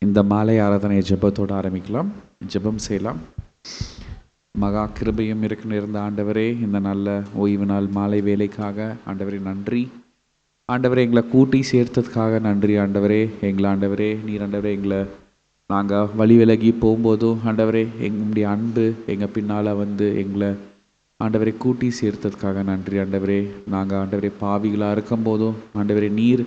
இந்த மாலை ஆராதனை ஜெபத்தோடு ஆரம்பிக்கலாம். ஜெபம் செய்யலாம். மகா கிருபையும் இருக்கு நிறைந்த ஆண்டவரே, இந்த நல்ல ஓய்வு நாள் மாலை வேலைக்காக ஆண்டவரே நன்றி. ஆண்டவரே எங்களை கூட்டி சேர்த்ததுக்காக நன்றி. ஆண்டவரே ஆண்டவரே நீர் ஆண்டவரே நாங்கள் வழி விலகி போகும்போதும் ஆண்டவரே எங்களுடைய அன்பு எங்கள் பின்னால் வந்து எங்களை ஆண்டவரை கூட்டி சேர்த்ததுக்காக நன்றி. ஆண்டவரே நாங்கள் ஆண்டவரே பாவிகளாக இருக்கும்போதும் ஆண்டவரே நீர்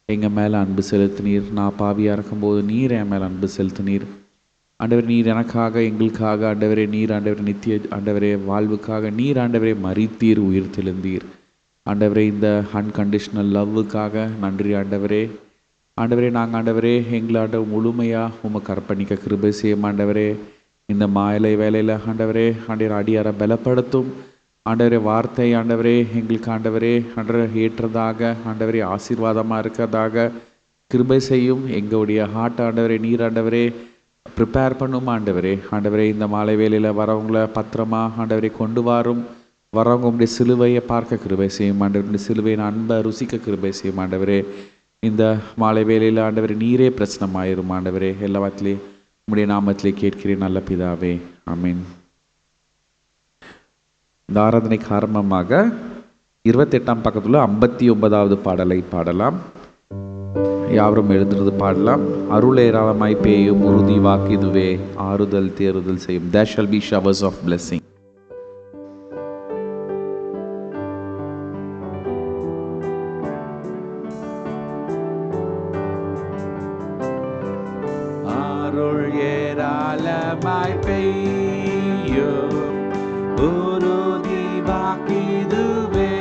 எங்கள் மேலே அன்பு செலுத்தினீர். நான் பாவியாக இருக்கும்போது நீர் என் மேலே அன்பு செலுத்தினீர். ஆண்டவர் நீர் எனக்காக எங்களுக்காக ஆண்டவரே நீர் ஆண்டவரே நித்திய ஆண்டவரே வாழ்வுக்காக நீர் ஆண்டவரே மரித்தீர், உயிர் தெழுந்தீர். ஆண்டவரே இந்த அன்கண்டிஷனல் லவ்வுக்காக நன்றி. ஆண்டவரே நாங்கள் ஆண்டவரே எங்களை ஆண்டவர் முழுமையாக உமக்கு அர்ப்பணிக்க கிருபை செய்யும். ஆண்டவரே இந்த மாலை வேலையில் ஆண்டவரே அடியாரை பலப்படுத்தும். ஆண்டவரே வார்த்தை ஆண்டவரே எங்களுக்கு ஆண்டவரே ஏற்றதாக ஆண்டவரே ஆசீர்வாதமாக இருக்கிறதாக கிருபை செய்யும். எங்களுடைய ஹார்ட் ஆண்டவரே நீர் ஆண்டவரே ப்ரிப்பேர் பண்ணும். ஆண்டவரே இந்த மாலை வேலையில் வரவங்கள பத்திரமா ஆண்டவரை கொண்டு வரவங்க உடைய சிலுவையை பார்க்க கிருபை செய்யும். ஆண்டவருடைய சிலுவையின் அன்பை ருசிக்க கிருபை செய்யும். ஆண்டவரே இந்த மாலை வேலையில் ஆண்டவரே நீரே பிரச்சனமாயிரும். ஆண்டவரே எல்லாவற்றிலையும் உம்முடைய நாமத்திலே கேட்கிறேன் நல்ல பிதாவே, ஆமீன். இந்த ஆராதனைக்கு ஆரம்பமாக 28ஆம் பக்கத்தில் 59வது பாடலை பாடலாம். யாவரும் எழுதுறது பாடலாம். அருள் ஏராளமாய் பேயும் உறுதி வாக்கிதுவே ஆறுதல் தேறுதல் செய்யும். There shall be showers of blessing. அருள் ஏராளமாய் பெய்யும் உறுதி வாக்கிதுவே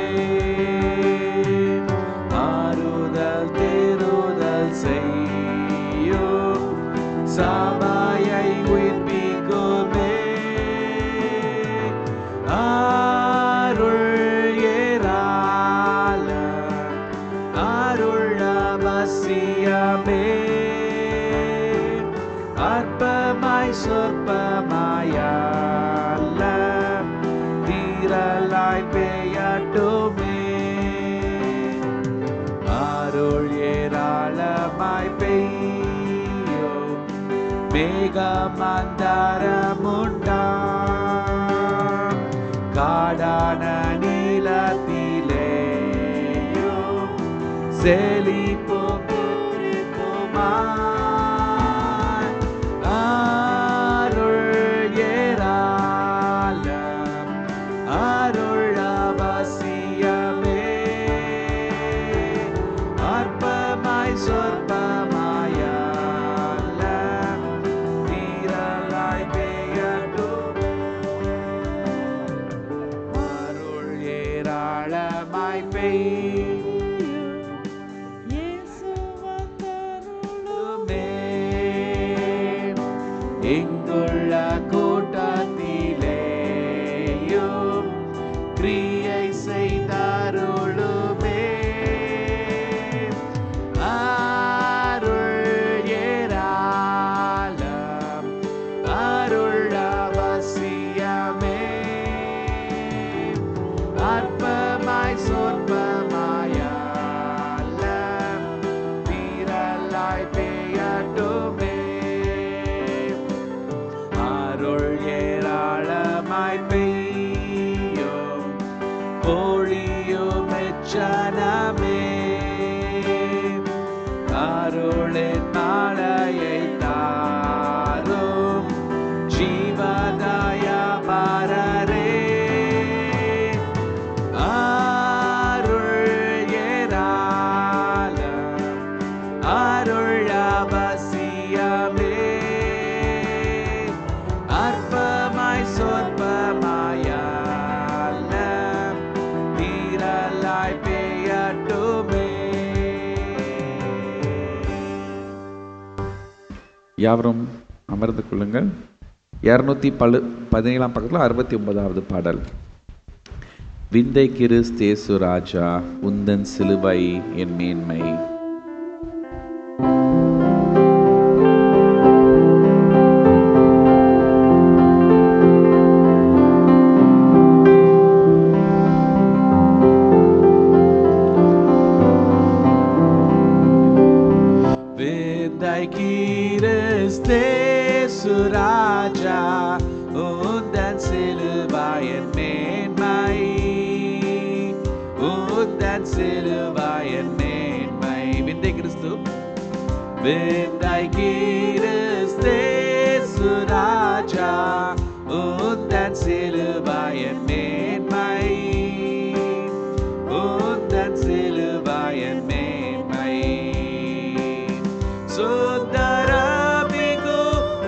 ஆறுதல் தேறுதல் செய்யும் சபையை உயிர்ப்பிக்குமே. அருள் ஏராளம் அருள் அவசியமே அற்பமாய் சொற்பமாயல்ல தீரலாய் பெய்யட்டுமே. அருள் ஏராளமாய் பெய்யும் மேகமந்தரமுண்டா காடான நீலத்திலேயும் செழிப்பு பெற்றிருக்குமா. எங்குள்ள கூட்டத்திலேயும் கிரியை செய்தருளுமே. அருள் ஏராளம் அருள் அவசியமே அற்பமாய் சொற்பமாயல்ல தீரலாய் பெய்யட்டுமே. அருள் ஏராளமாய் பெய்யும் பொழியும் எச்சனமே அருளின் மழையை தாரும் ஜீவதயபரரே. அருள் ஏராளம் அருள் அவசியமே அற்பமாய் சொற்பமாயல்ல தீரலாய் பெய்யட்டுமே. யாவரும் அமர்ந்து கொள்ளுங்கள். 217ஆம் பக்கத்தில் 69வது பாடல். விந்தை கிறிஸ்தேசு ராஜா உந்தன் சிலுவை என் மேன்மை. விந்தை கிறிஸ்தேசு கிறிஸ்தேசு ராஜா உந்தன் சிலுவையின் மேன்மை, உந்தன் சிலுவையின் மேன்மை. விந்தை கிறிஸ்து, விந்தை கிறிஸ்தேசு ராஜா உந்தன் சிலுவையின் மேன்மை, உந்தன் சிலுவையின் மேன்மை. சுந்தரமிகு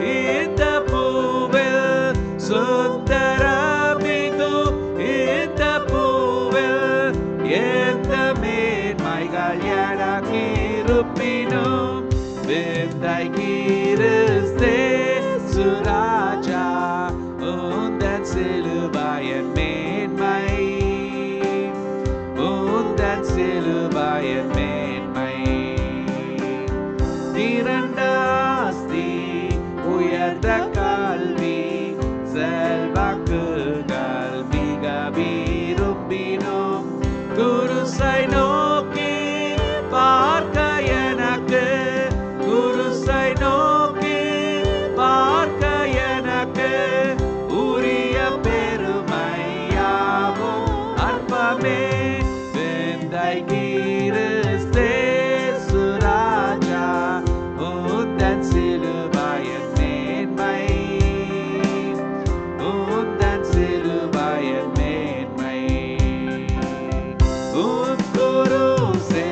இந்த பூவில், சுந்தரமிகு இந்த பூவில் எந்த மேன்மைகள் எனக்கு இருப்பினும் விந்தை கிறிஸ்தேசு ராஜா உந்தன் சிலுவையின் மேன்மை, உந்தன் சிலுவையின் மேன்மை. திரண்ட ஆஸ்தி, உயர்ந்த கல்வி, செல்வாக்குகள் மிக விரும்பினோம் குருசை நோக்கி பார்க்க எனக்கு, குருசை நோக்கி பார்க்க எனக்கு உரிய பெருமையாவும் அற்பமே. விந்தை கிறிஸ்தேசு ராஜா உந்தன் சிலுவையின் மேன்மை, உந்தன் சிலுவையின் மேன்மை. உன் குருசே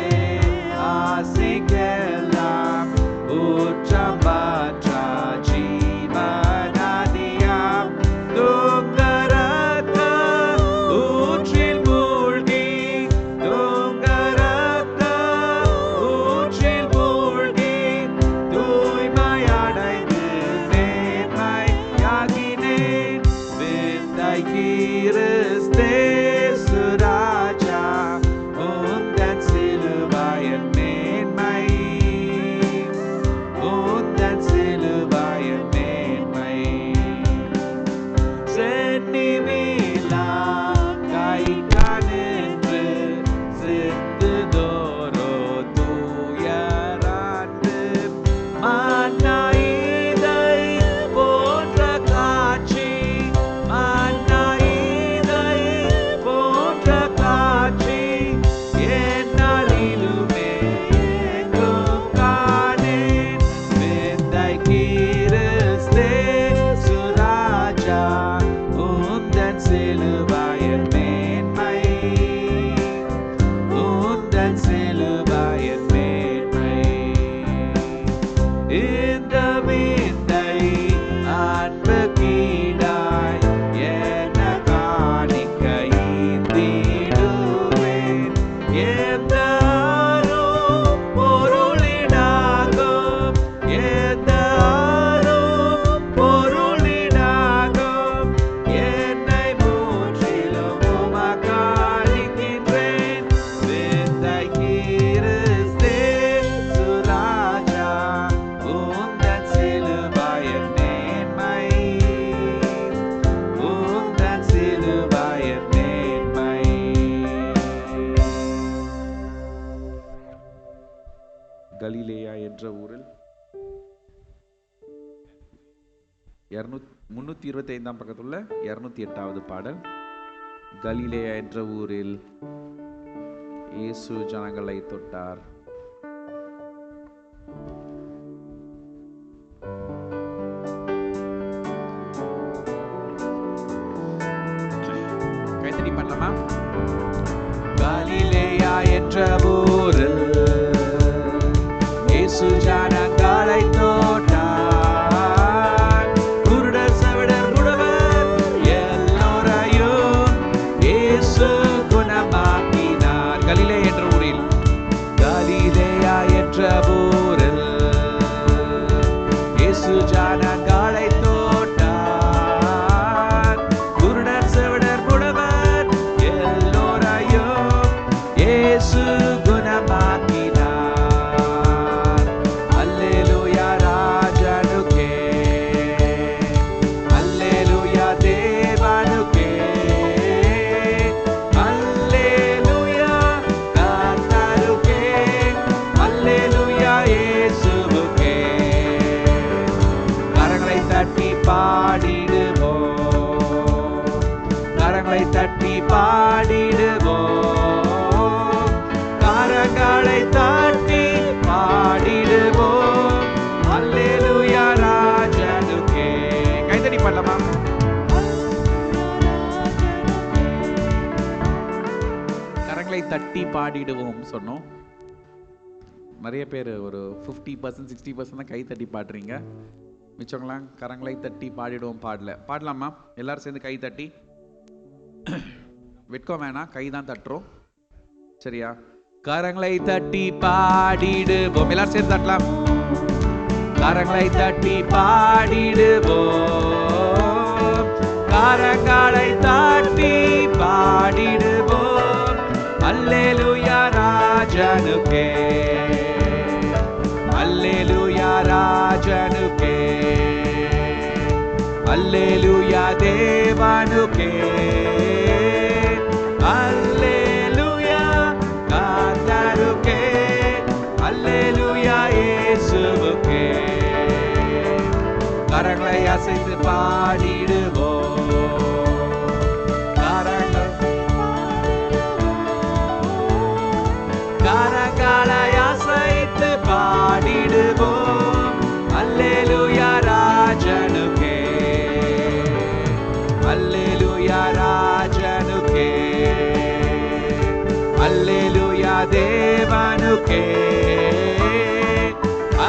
ஆசிக்கெல்லாம் ஊற்றம் பற்ற ஜீவநதியாம் துங்கரத்த ஊற்றில் மூழ்கி, துங்கரத்த ஊற்றில் மூழ்கி தூய்மையடைந்து மேன்மையாகினேன். விந்தை கிறிஸ்தேசு ராஜா உந்தன் சிலுவையின் மேன்மை, உந்தன் சிலுவையின் மேன்மை. சென்னிமிலா கைகானின்று சித்துதோரோ தூயராண்டு மன்னாயிதை போன்ற காட்சி, மன்னாயிதை போன்ற காட்சி எந்நாளிலுமே எங்கும் காணேன். விந்தை கிறிஸ்தேசு ராஜா உந்தன் சிலுவையின் மேன்மை, உந்தன் சிலுவையின் மேன்மை. இந்த விந்தை அன்பு கீடாய் என்ன காணிக்க ஈந்திடுவேன். எந்த அரும் பொருளினாகும், எந்த அரும் பொருளினாகும் என்னை முற்றிலும் உமக்களிக்கின்றேன். விந்தை கிறிஸ்தேசு ராஜா உந்தன் சிலுவையின் மேன்மை, உந்தன் சிலுவையின் மேன்மை. கலிலேயா என்ற ஊரில் 325 பக்கத்துள்ள 208வது பாடல். கலிலேயா என்ற ஊரில் இயேசு ஜனங்களை தொட்டார். கைத்தடி பண்ணலாமா? கலிலேயா என்ற ஊரில் இயேசு ஜனங்களை தொட்டார். குருடர், செவிடர், முடவர் எல்லோரையும் இயேசு குணமாக்கினார். கலிலேயா என்ற ஊரில், கலிலேயா என்ற ஊரில் இயேசு ஜனங்களை தொட்டார். குருடர், செவிடர், முடவர் எல்லோரையும் இயேசு குணமாக்கினார். அல்லேலூயா ராஜனுக்கே, அல்லேலூயா தேவனுக்கே, அல்லேலூயா கர்த்தருக்கே, அல்லேலூயா இயேசுவுக்கே. பாடிடுவோம் சொன்னோம். நிறைய பேர் ஒரு 50% 60% தான் கை தட்டி பாடுறீங்க. மிச்சவங்களாம் கரங்களை தட்டி பாடிடுவோம் பாடலாமா? எல்லாரும் சேர்ந்து கை தட்டி. வெட்கம் வேணாம், கை தான் தட்டுறோம், சரியா? கரங்களை தட்டி பாடிடுவோம். எல்லாரும் சேர்ந்து தட்டலாம். கரங்களை தட்டி பாடிடுவோம், கரங்களை தட்டி பாடிடுவோம். அல்லேலூயா ராஜனுக்கே, அல்லேலூயா ராஜனுக்கே, அல்லேலூயா தேவனுக்கே, அல்லேலூயா கர்த்தருக்கே, அல்லேலூயா இயேசுவுக்கே. கரங்களை அசைத்து பாடிடுவோம், கரங்களை அசைத்து பாடிடுவோம். அல்லேலூயா ராஜனுக்கே, அல்லேலூயா ராஜனுக்கே, அல்லேலூயா தேவனுக்கே,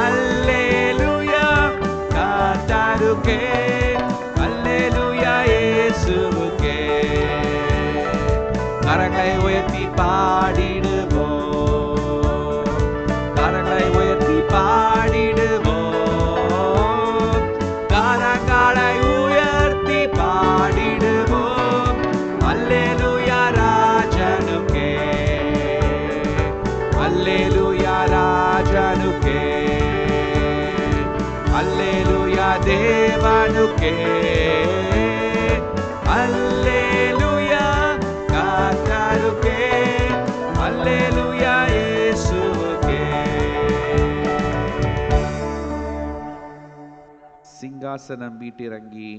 அல்லேலூயா கர்த்தருக்கே, அல்லேலூயா இயேசுவுக்கே. கரங்களை உயர்த்தி பாடிடுவோம், கரங்களை உயர்த்தி பாடிடுவோம், கரங்களை உயர்த்தி பாடிடுவோம். அல்லேலூயா ராஜனுக்கே, அல்லேலூயா ராஜனுக்கே, அல்லேலூயா தேவனுக்கே, அல்லேலூயா கர்த்தருக்கே, அல்லேலூயா இயேசுவுக்கே. சிங்காசனம் வீட்டிறங்கி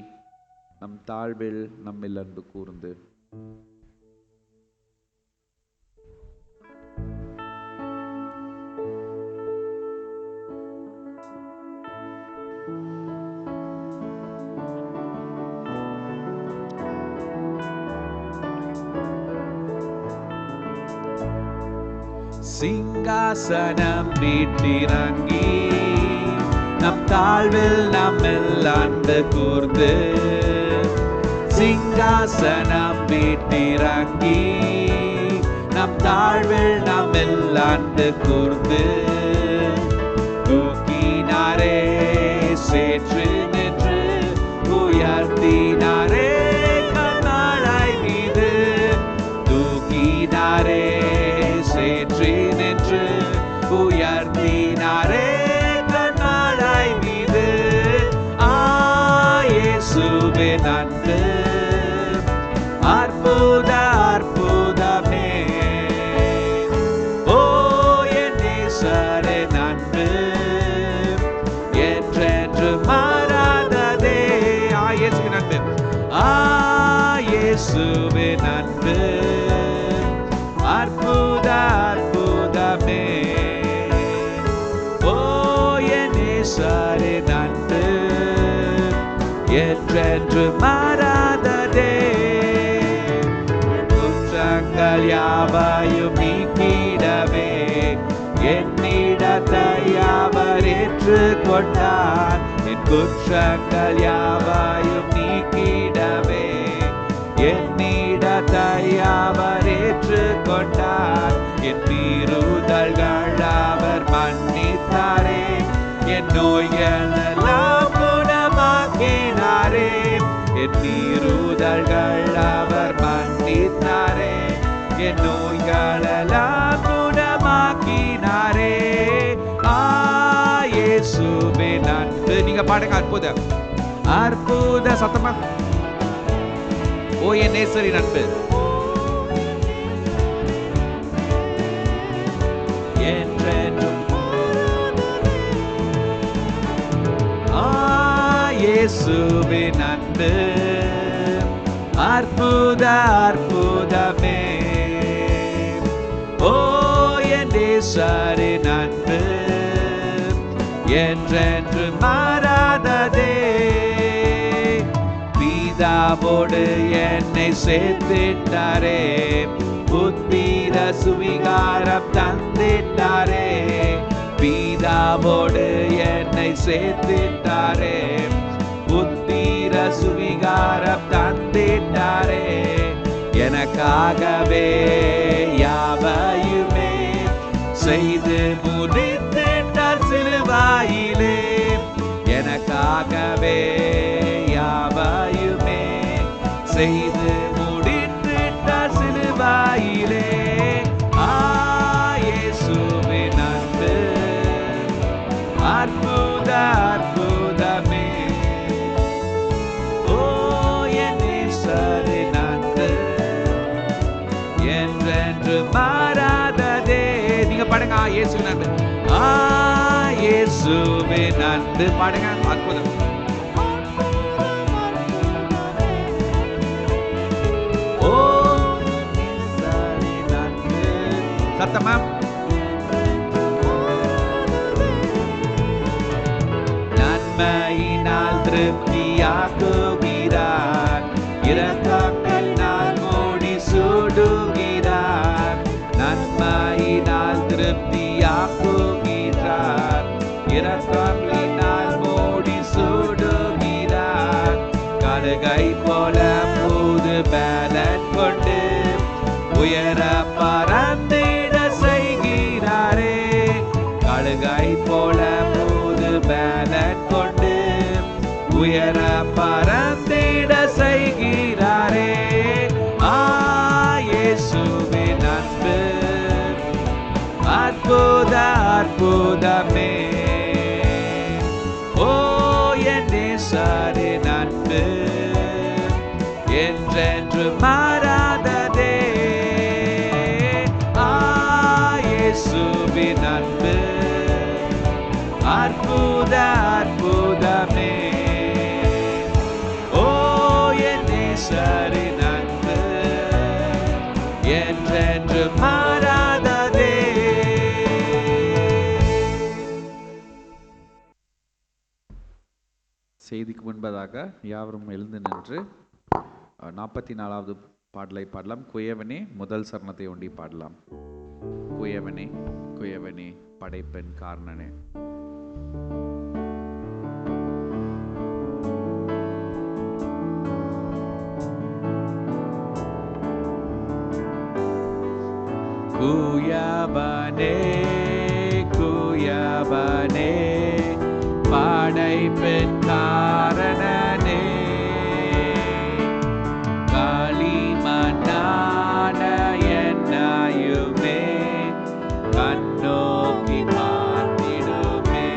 நம் தாழ்வில் நம்மில் அன்பு கூர்ந்து. சிங்காசனம் வீட்டிறங்கி நம் தாழ்வில் நம்மில் அன்பு கூர்ந்து. சிங்காசனம் வீட்டிறங்கி நம் தாழ்வில் நம்மில் அன்பு கூர்ந்து. தூக்கினாரே சேற்று நின்று உயர்த்தினாரே கண்மலை மீது. தூக்கினாரே சேற்றி நின்று உயர்த்தினாரே கண்மலை மீது. இயேசுவின் அன்பு அற்புத அற்புதமே. ஓ என் நேசரின் அன்பு என்றென்று மாறாததே. இயேசுவின் அன்பு, இயேசுவின் அன்பு அற்புத அற்புதமே. ஓ என் நேசரின் அன்பு என்றென்று மாறாததே. குற்றங்கள் யாவையும் நீக்கிடவே என்னிடத்தை அவர் ஏற்றுக்கொண்டார். என் குற்றங்கள் யாவையும் நீக்கிடவே என்னிடத்தை அவர் ஏற்றுக்கொண்டார். என் மீறுதல்கள் அவர் மன்னித்தாரே. என் நோய்கள் எல்லாம் குணமாக்கினாரே. என் மீறுதல்கள் அவர் மன்னித்தாரே. என் நோய்கள் எல்லாம் குணமாக்கினாரே. இயேசுவின் அன்பு. நீங்க பாடுங்க அற்புத அற்புத சத்தமா. ஓ என் நேசரின் அன்பு என்றென்றும். இயேசுவின் அன்பு அற்புத அற்புதமே. ஓ என் நேசரின் அன்பு என்றென்று மாறாததே. பிதாவோடு என்னை சேர்த்திட்டாரே. புத்திர சுவிகாரம் தந்திட்டாரே, பிதாவோடு என்னை சேர்த்திட்டாரே, புத்திர சுவிகாரம் தந்திட்டாரே, எனக்காகவே யாவையுமே செய்து முடித்திட்டார் சிலுவாயிலே, எனக்காகவே யாவையுமே செய்து முடித்திட்டார் சிலுவாயிலே. இயேசுவின் அன்பு அற்புத அற்புதமே, ஓ என் ஈஸ்வரின் அன்பு என்றென்று மாறாததே. நீங்க பாடுங்க, இயேசுவின் அன்பு, இயேசுவின் அன்பு பாடுங்க, அற்புதம். ஓ ஈஸ்வரின் அன்பு, சத்தமா நன்மையினால் திருப்தியாக்குகிறார், இரக்கங்களினால் மூடி சூடுகிறார், நன்மையினால் திருப்தியாக்குகிறார், இரக்கங்களினால் மூடி சூடுகிறார், கழுகை போல புது பலன் கொண்டு உயர பறந்திட செய்கிறாரே, கழுகை போல புது பலன் கொண்டு உயர பறந்திட செய்கிறாரே. இயேசுவின் அன்பு அற்புத அற்புதமே, ஓ என் நேசரின் அன்பு என்றென்று மாறாததே. இயேசுவின் அன்பு அற்புத அற்புதமே, ஓ என் நேசரின் அன்பு என்றென்று மாறாததே. செய்திக்கு முன்பதாக யாவரும் எழுந்து நின்று 44வது பாடலை பாடலாம். குயவனே முதல் சரணத்தை ஒண்டி பாடலாம். குயவனே குயவனே படைப்பெண் காரணனே. குயவனே குயவனே படைப்பெண் காரணனே, களிமண்ணான என்னையுமே கண்ணோக்கி பார்த்திடுமே.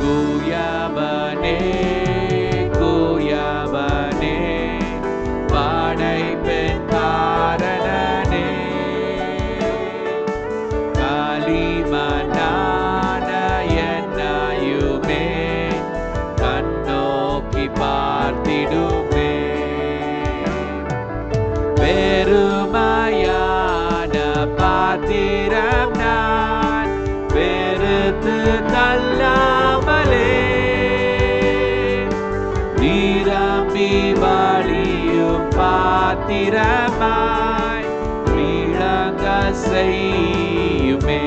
குயவனே குயவனே படைப்பெண் காரணனே, களிமண்ணான என்னையுமே கண்ணோக்கி பார்த்திடுமே. பெருமையான பாத்திரம் நான் வெறுத்து தள்ளாமலே, நிரம்பி வழியும் பாத்திரமாய் விளங்க செய்யுமே.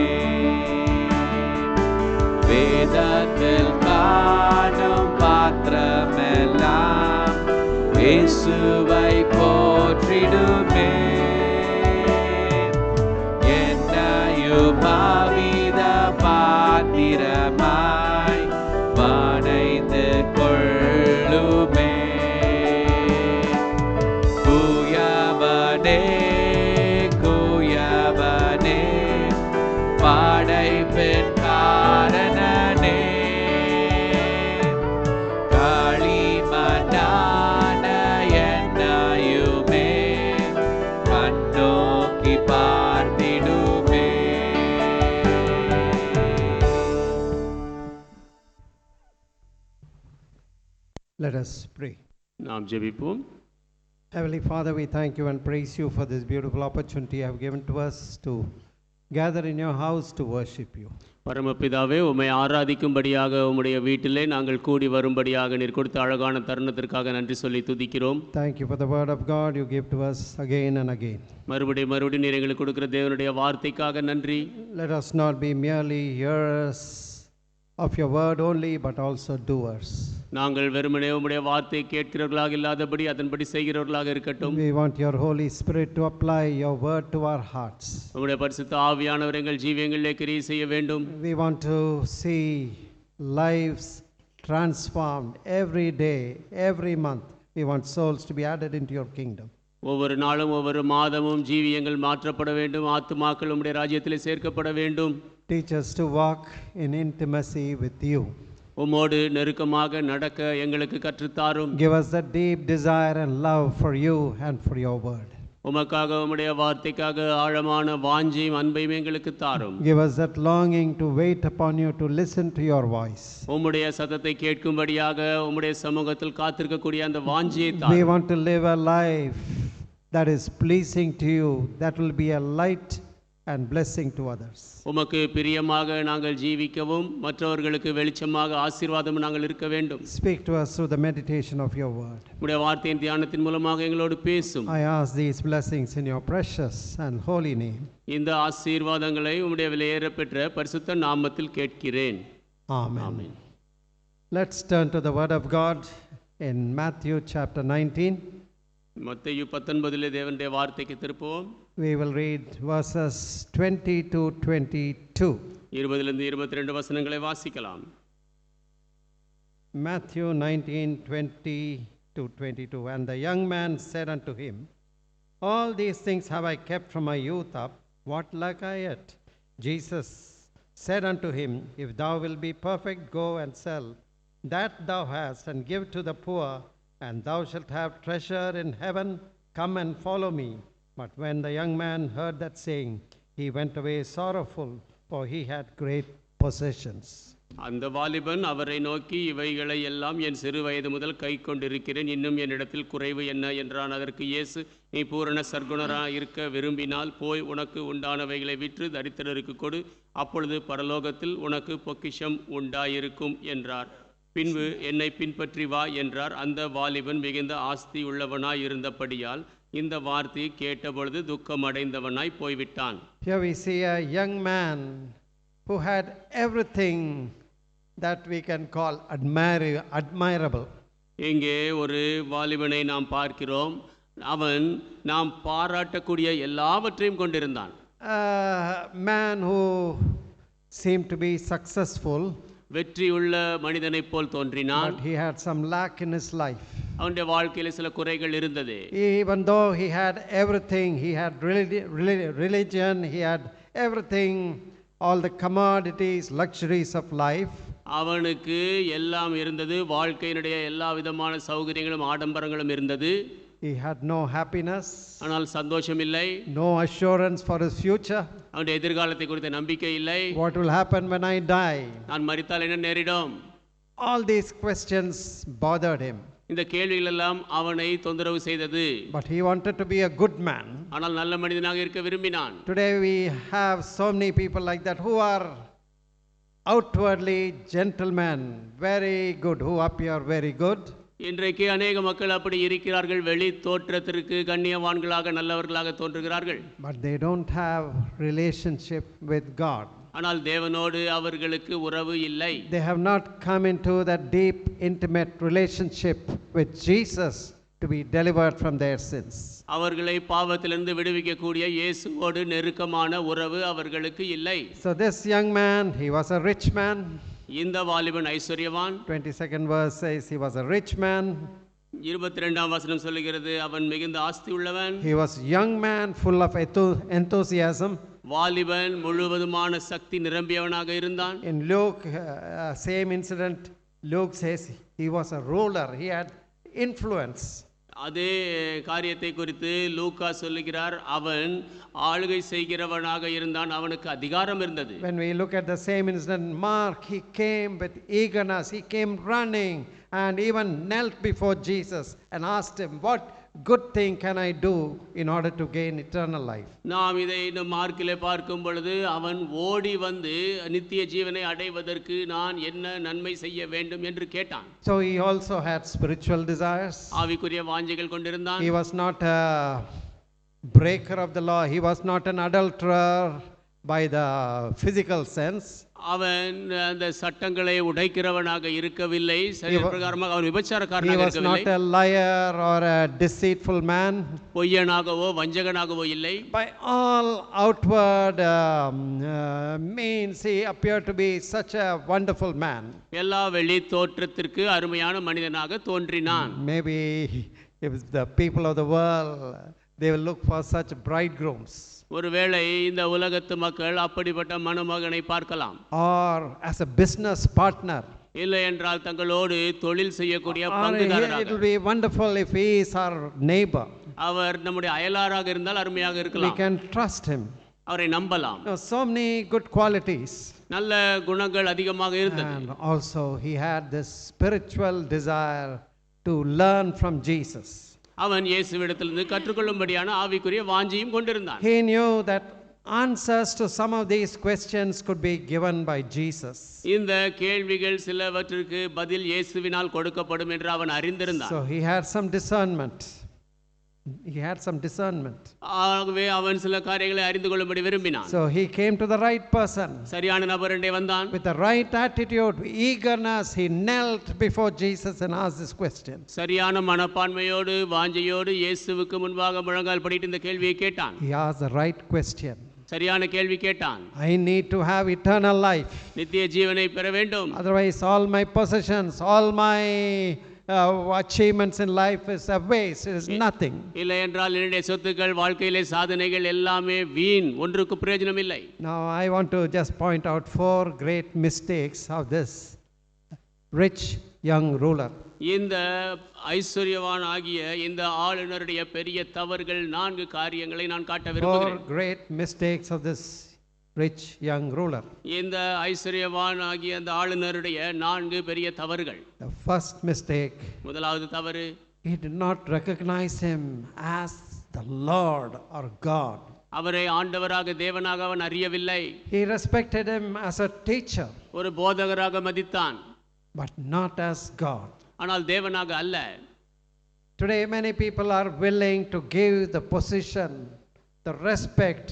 வேதத்தில் காணும் பாத்திரமெல்லாம் இயேசுவை போற்றிடுமே. என்னையும் அவித பாத்திரமாய் வணைந்து கொள்ளுமே. குயவனே குயவனே படைப்பெண் காரணனே, களிமண்ணான என்னையுமே கண்ணோக்கி பார்த்திடுமே. Let us pray. நாம் ஜெபிப்போம். Heavenly Father, we thank you and praise you for this beautiful opportunity you have given to us to gather in your house to worship you. பரமபிதாவே, உம்மை ஆராதிக்கும்படியாக உம்முடைய வீட்டிலே நாங்கள் கூடி வரும்படியாக நீர் கொடுத்த அழகான தருணத்திற்காக நன்றி சொல்லி துதிக்கிறோம். Thank you for the word of God you give to us again and again. மறுபடியும் நீர் எங்களுக்கு கொடுக்கிற தேவனுடைய வார்த்தைக்காக நன்றி. Let us not be merely hearers of your word only, but also doers. நாங்கள் வெறுமனே உம்முடைய வார்த்தை கேட்கிறவர்களாக இல்லாதபடி அதன்படி செய்கிறவர்களாக இருக்கட்டும். We want your Holy Spirit to apply your word to our hearts. உம்முடைய பரிசுத்த ஆவியானவர் எங்கள் ஜீவியங்களிலே கிரியை செய்ய வேண்டும். We want to see lives transformed every day, every month. We want souls to be added into your kingdom. ஒவ்வொரு நாளும் ஒவ்வொரு மாதமும் ஜீவியங்கள் மாற்றப்பட வேண்டும், ஆத்துமாக்கள் உம்முடைய ராஜ்யத்திலே சேர்க்கப்பட வேண்டும். Teach us to walk in intimacy with you. உம்மோடு நெருக்கமாக நடக்க எங்களுக்கு கற்றுத்தாரும். Give us that deep desire and love for you and for your word. உமக்காக உம்முடைய வார்த்தைக்காக ஆழமான வாஞ்சையும் அன்பையும் எங்களுக்கு தாரும். Give us that longing to wait upon you, to listen to your voice. உம்முடைய சத்தத்தை கேட்கும்படியாக உம்முடைய சமூகத்தில் காத்திருக்கக்கூடிய அந்த வாஞ்சையை We தாரும். want to live a life that is pleasing to you, that will be a light and blessing to others. உமக்கு பிரியமாக நாங்கள் ஜீவிக்கவும் மற்றவர்களுக்கு வெளிச்சமாக ஆசீர்வாதமும் நாங்கள் இருக்க வேண்டும். Speak to us through the meditation of your word. உம்முடைய வார்த்தையின் தியானத்தின் மூலமாக எங்களோடு பேசும். I ask these blessings in your precious and holy name. இந்த ஆசீர்வாதங்களை உம்முடைய விலையேறப்பெற்ற பரிசுத்த நாமத்தில் கேட்கிறேன். Amen. Amen. Let's turn to the word of God in Matthew chapter 19. மத்தேயு 19 தேவனுடைய வார்த்தைக்கு திருப்புவோம். We will read verses 20 to 22. 20 22 வசனங்களை வாசிக்கலாம். Matthew 19, 20 to 22. And the young man said unto him, All these things have I kept from my youth up. What lack I yet? Jesus said unto him, If thou wilt be perfect, go and sell that thou hast, and give to the poor, and thou shalt have treasure in heaven. Come and follow me. But when the young man heard that saying, he went away sorrowful, for he had great possessions. அந்த வாலிபன் அவரை நோக்கி, இவைகளை எல்லாம் என் சிறு வயது முதல் கை கொண்டிருக்கிறேன், இன்னும் என்னிடத்தில் குறைவு என்ன என்றான். அதற்கு இயேசு, நீ பூரண சர்க்குணராக இருக்க விரும்பினால் போய் உனக்கு உண்டானவைகளை விற்று தரித்திரருக்கு கொடு, அப்பொழுது பரலோகத்தில் உனக்கு பொக்கிஷம் உண்டாயிருக்கும் என்றார். பின்பு என்னை பின்பற்றி வா என்றார். அந்த வாலிபன் மிகுந்த ஆஸ்தி உள்ளவனாய் இருந்தபடியால் இந்த வார்த்தையை கேட்டபொழுது துக்கம் அடைந்தவனாய் போய்விட்டான். Here we see a young man who had everything that we can call admirable. இங்கே ஒரு வாலிபனை நாம் பார்க்கிறோம். அவன் நாம் பாராட்டக்கூடிய எல்லாவற்றையும் கொண்டிருந்தான். A man who seemed to be successful, வெற்றியுள்ள மனிதனைப் போல் தோன்றினான். but he had some lack in his life. அவனுடைய வாழ்க்கையில் சில குறைகள் இருந்தது. Even though he had everything, he had religion, he had everything, all the commodities, luxuries of life. அவனுக்கு எல்லாம் இருந்தது, வாழ்க்கையினுடைய எல்லா விதமான சௌகரியங்களும் ஆடம்பரங்களும் இருந்தது. He had no happiness, ஆனால் சந்தோஷம் இல்லை. no assurance for his future. அவனுடைய எதிர்காலத்தை குறித்த நம்பிக்கை இல்லை. What will happen when I die? நான் மரித்தால் என்ன நேரிடும்? All these questions bothered him. இந்த கேள்விகள் எல்லாம் அவனை தொந்தரவு செய்தது. But he wanted to be a good man. ஆனால் நல்ல மனிதனாக இருக்க விரும்பினான். Today we have so many people like that who are outwardly gentlemen, very good, who appear very good. இன்றைக்கு அநேக மக்கள் அப்படி இருக்கிறார்கள். வெளி தோற்றத்திற்கு கண்ணியவான்களாக நல்லவர்களாக தோன்றுகிறார்கள். But they don't have relationship with God. ஆனால் தேவனோடு அவர்களுக்கு உறவு இல்லை. They have not come into that deep, intimate relationship with Jesus to be delivered from their sins. அவர்களை பாவத்திலிருந்து விடுவிக்கக்கூடிய இயேசுவோடு நெருக்கமான உறவு அவர்களுக்கு இல்லை. So this young man, he was a rich man. இந்த வாலிபன் ஐஸ்வர்யவான். 22nd verse says he was a rich man. 22ஆம் வசனம் சொல்லுகிறது, அவன் மிகுந்த ஆஸ்தி உள்ளவன். He was young man, full of enthusiasm. வாலிபன் முழுவதுமான சக்தி நிரம்பியவனாக இருந்தான். In Luke, same incident, Luke says he was a ruler. He had influence. அதே காரியத்தை குறித்து லூக்கா சொல்லுகிறார், அவன் ஆளுகை செய்கிறவனாக இருந்தான், அவனுக்கு அதிகாரம் இருந்தது. When we look at the same incident, Mark, he came with eagerness. He came running and even knelt before Jesus and asked him, what good thing can I do in order to gain eternal life? நாம் இதை இந்த மார்க்கிலே பார்க்கும் பொழுது அவன் ஓடி வந்து நித்திய ஜீவனை அடைவதற்கு நான் என்ன நன்மை செய்ய வேண்டும் என்று கேட்டான். So he also had spiritual desires. ஆவிக்குரிய வாஞ்சைகள் கொண்டிருந்தான். He was not a breaker of the law. He was not an adulterer by the physical sense. அவன் அந்த சட்டங்களை உடைக்கிறவனாக இருக்கவில்லை. சரீர பிரகாரமாக அவன் He விபச்சாரக்காரனாக was not இருக்கவில்லை. a liar or a deceitful man. பொய்யனாகவோ வஞ்சகனாகவோ இல்லை. By all outward means, he appeared to be such a wonderful man. எல்லா வெளி தோற்றத்திற்கு அருமையான மனிதனாக தோன்றினான். Maybe if the people of the world, they will look for such bridegrooms. ஒருவேளை இந்த உலகத்து மக்கள் அப்படிப்பட்ட மணமகனை பார்க்கலாம். Or as a business partner. இல்லை என்றால் தங்களோடு தொழில் செய்யக்கூடிய Or it பங்குதாரராக. will be wonderful if he is our neighbor. அவர் நம்முடைய அயலாராக இருந்தால் அருமையாக We இருக்கலாம். can trust him. அவரை நம்பலாம். So many good qualities. நல்ல குணங்கள் அதிகமாக இருந்தது. And also he had this spiritual desire to learn from Jesus. அவன் இயேசுவிடத்திலிருந்து கற்றுக்கொள்ளும்படியான ஆவிக்குரிய வாஞ்சியும் கொண்டிருந்தான். He knew that answers to some of these questions could be given by Jesus. இந்த கேள்விகள் சிலவற்றிற்கு பதில் இயேசுவினால் கொடுக்கப்படும் என்று அவன் அறிந்திருந்தான். So he had some discernment. He had some discernment. ஆகவே அவன் சில காரியங்களை அறிந்து கொள்ளும்படி விரும்பினான். So he came to the right person. சரியான நபரண்டே வந்தான். With the right attitude, eagerness, he knelt before Jesus and asked this question. சரியான மனப்பான்மையோடு வாஞ்சையோடு இயேசுவுக்கு முன்பாக முழங்கால் படிட்டு இந்த கேள்வியை கேட்டான். He asked the right question. சரியான கேள்வி கேட்டான். I need to have eternal life. நித்திய ஜீவனை பெற வேண்டும். Otherwise, all my possessions, all my achievements in life is a waste. It is nothing. இல்லை என்றால் என்னுடைய சொத்துக்கள் வாழ்க்கையிலே சாதனைகள் எல்லாமே வீண், ஒன்றுக்கு பிரயோஜனம் இல்லை. Now I want to just point out 4 great mistakes of this rich young ruler. இந்த ஐஸ்வர்யவான் ஆகிய இந்த ஆளுநருடைய பெரிய தவறுகள் 4 காரியங்களை நான் காட்ட 4 விரும்புகிறேன். great mistakes of this rich young ruler. இந்த ஐஸ்வர்யவான் ஆகிய அந்த ஆளுநருடைய 4 பெரிய தவறுகள். The first mistake, முதலாவது தவறு, he did not recognize him as the Lord or God. அவரை ஆண்டவராக தேவனாக அவன் அறியவில்லை. He respected him as a teacher, ஒரு போதகராக மதித்தான், but not as God. ஆனால் தேவனாக அல்ல. Today many people are willing to give the position, the respect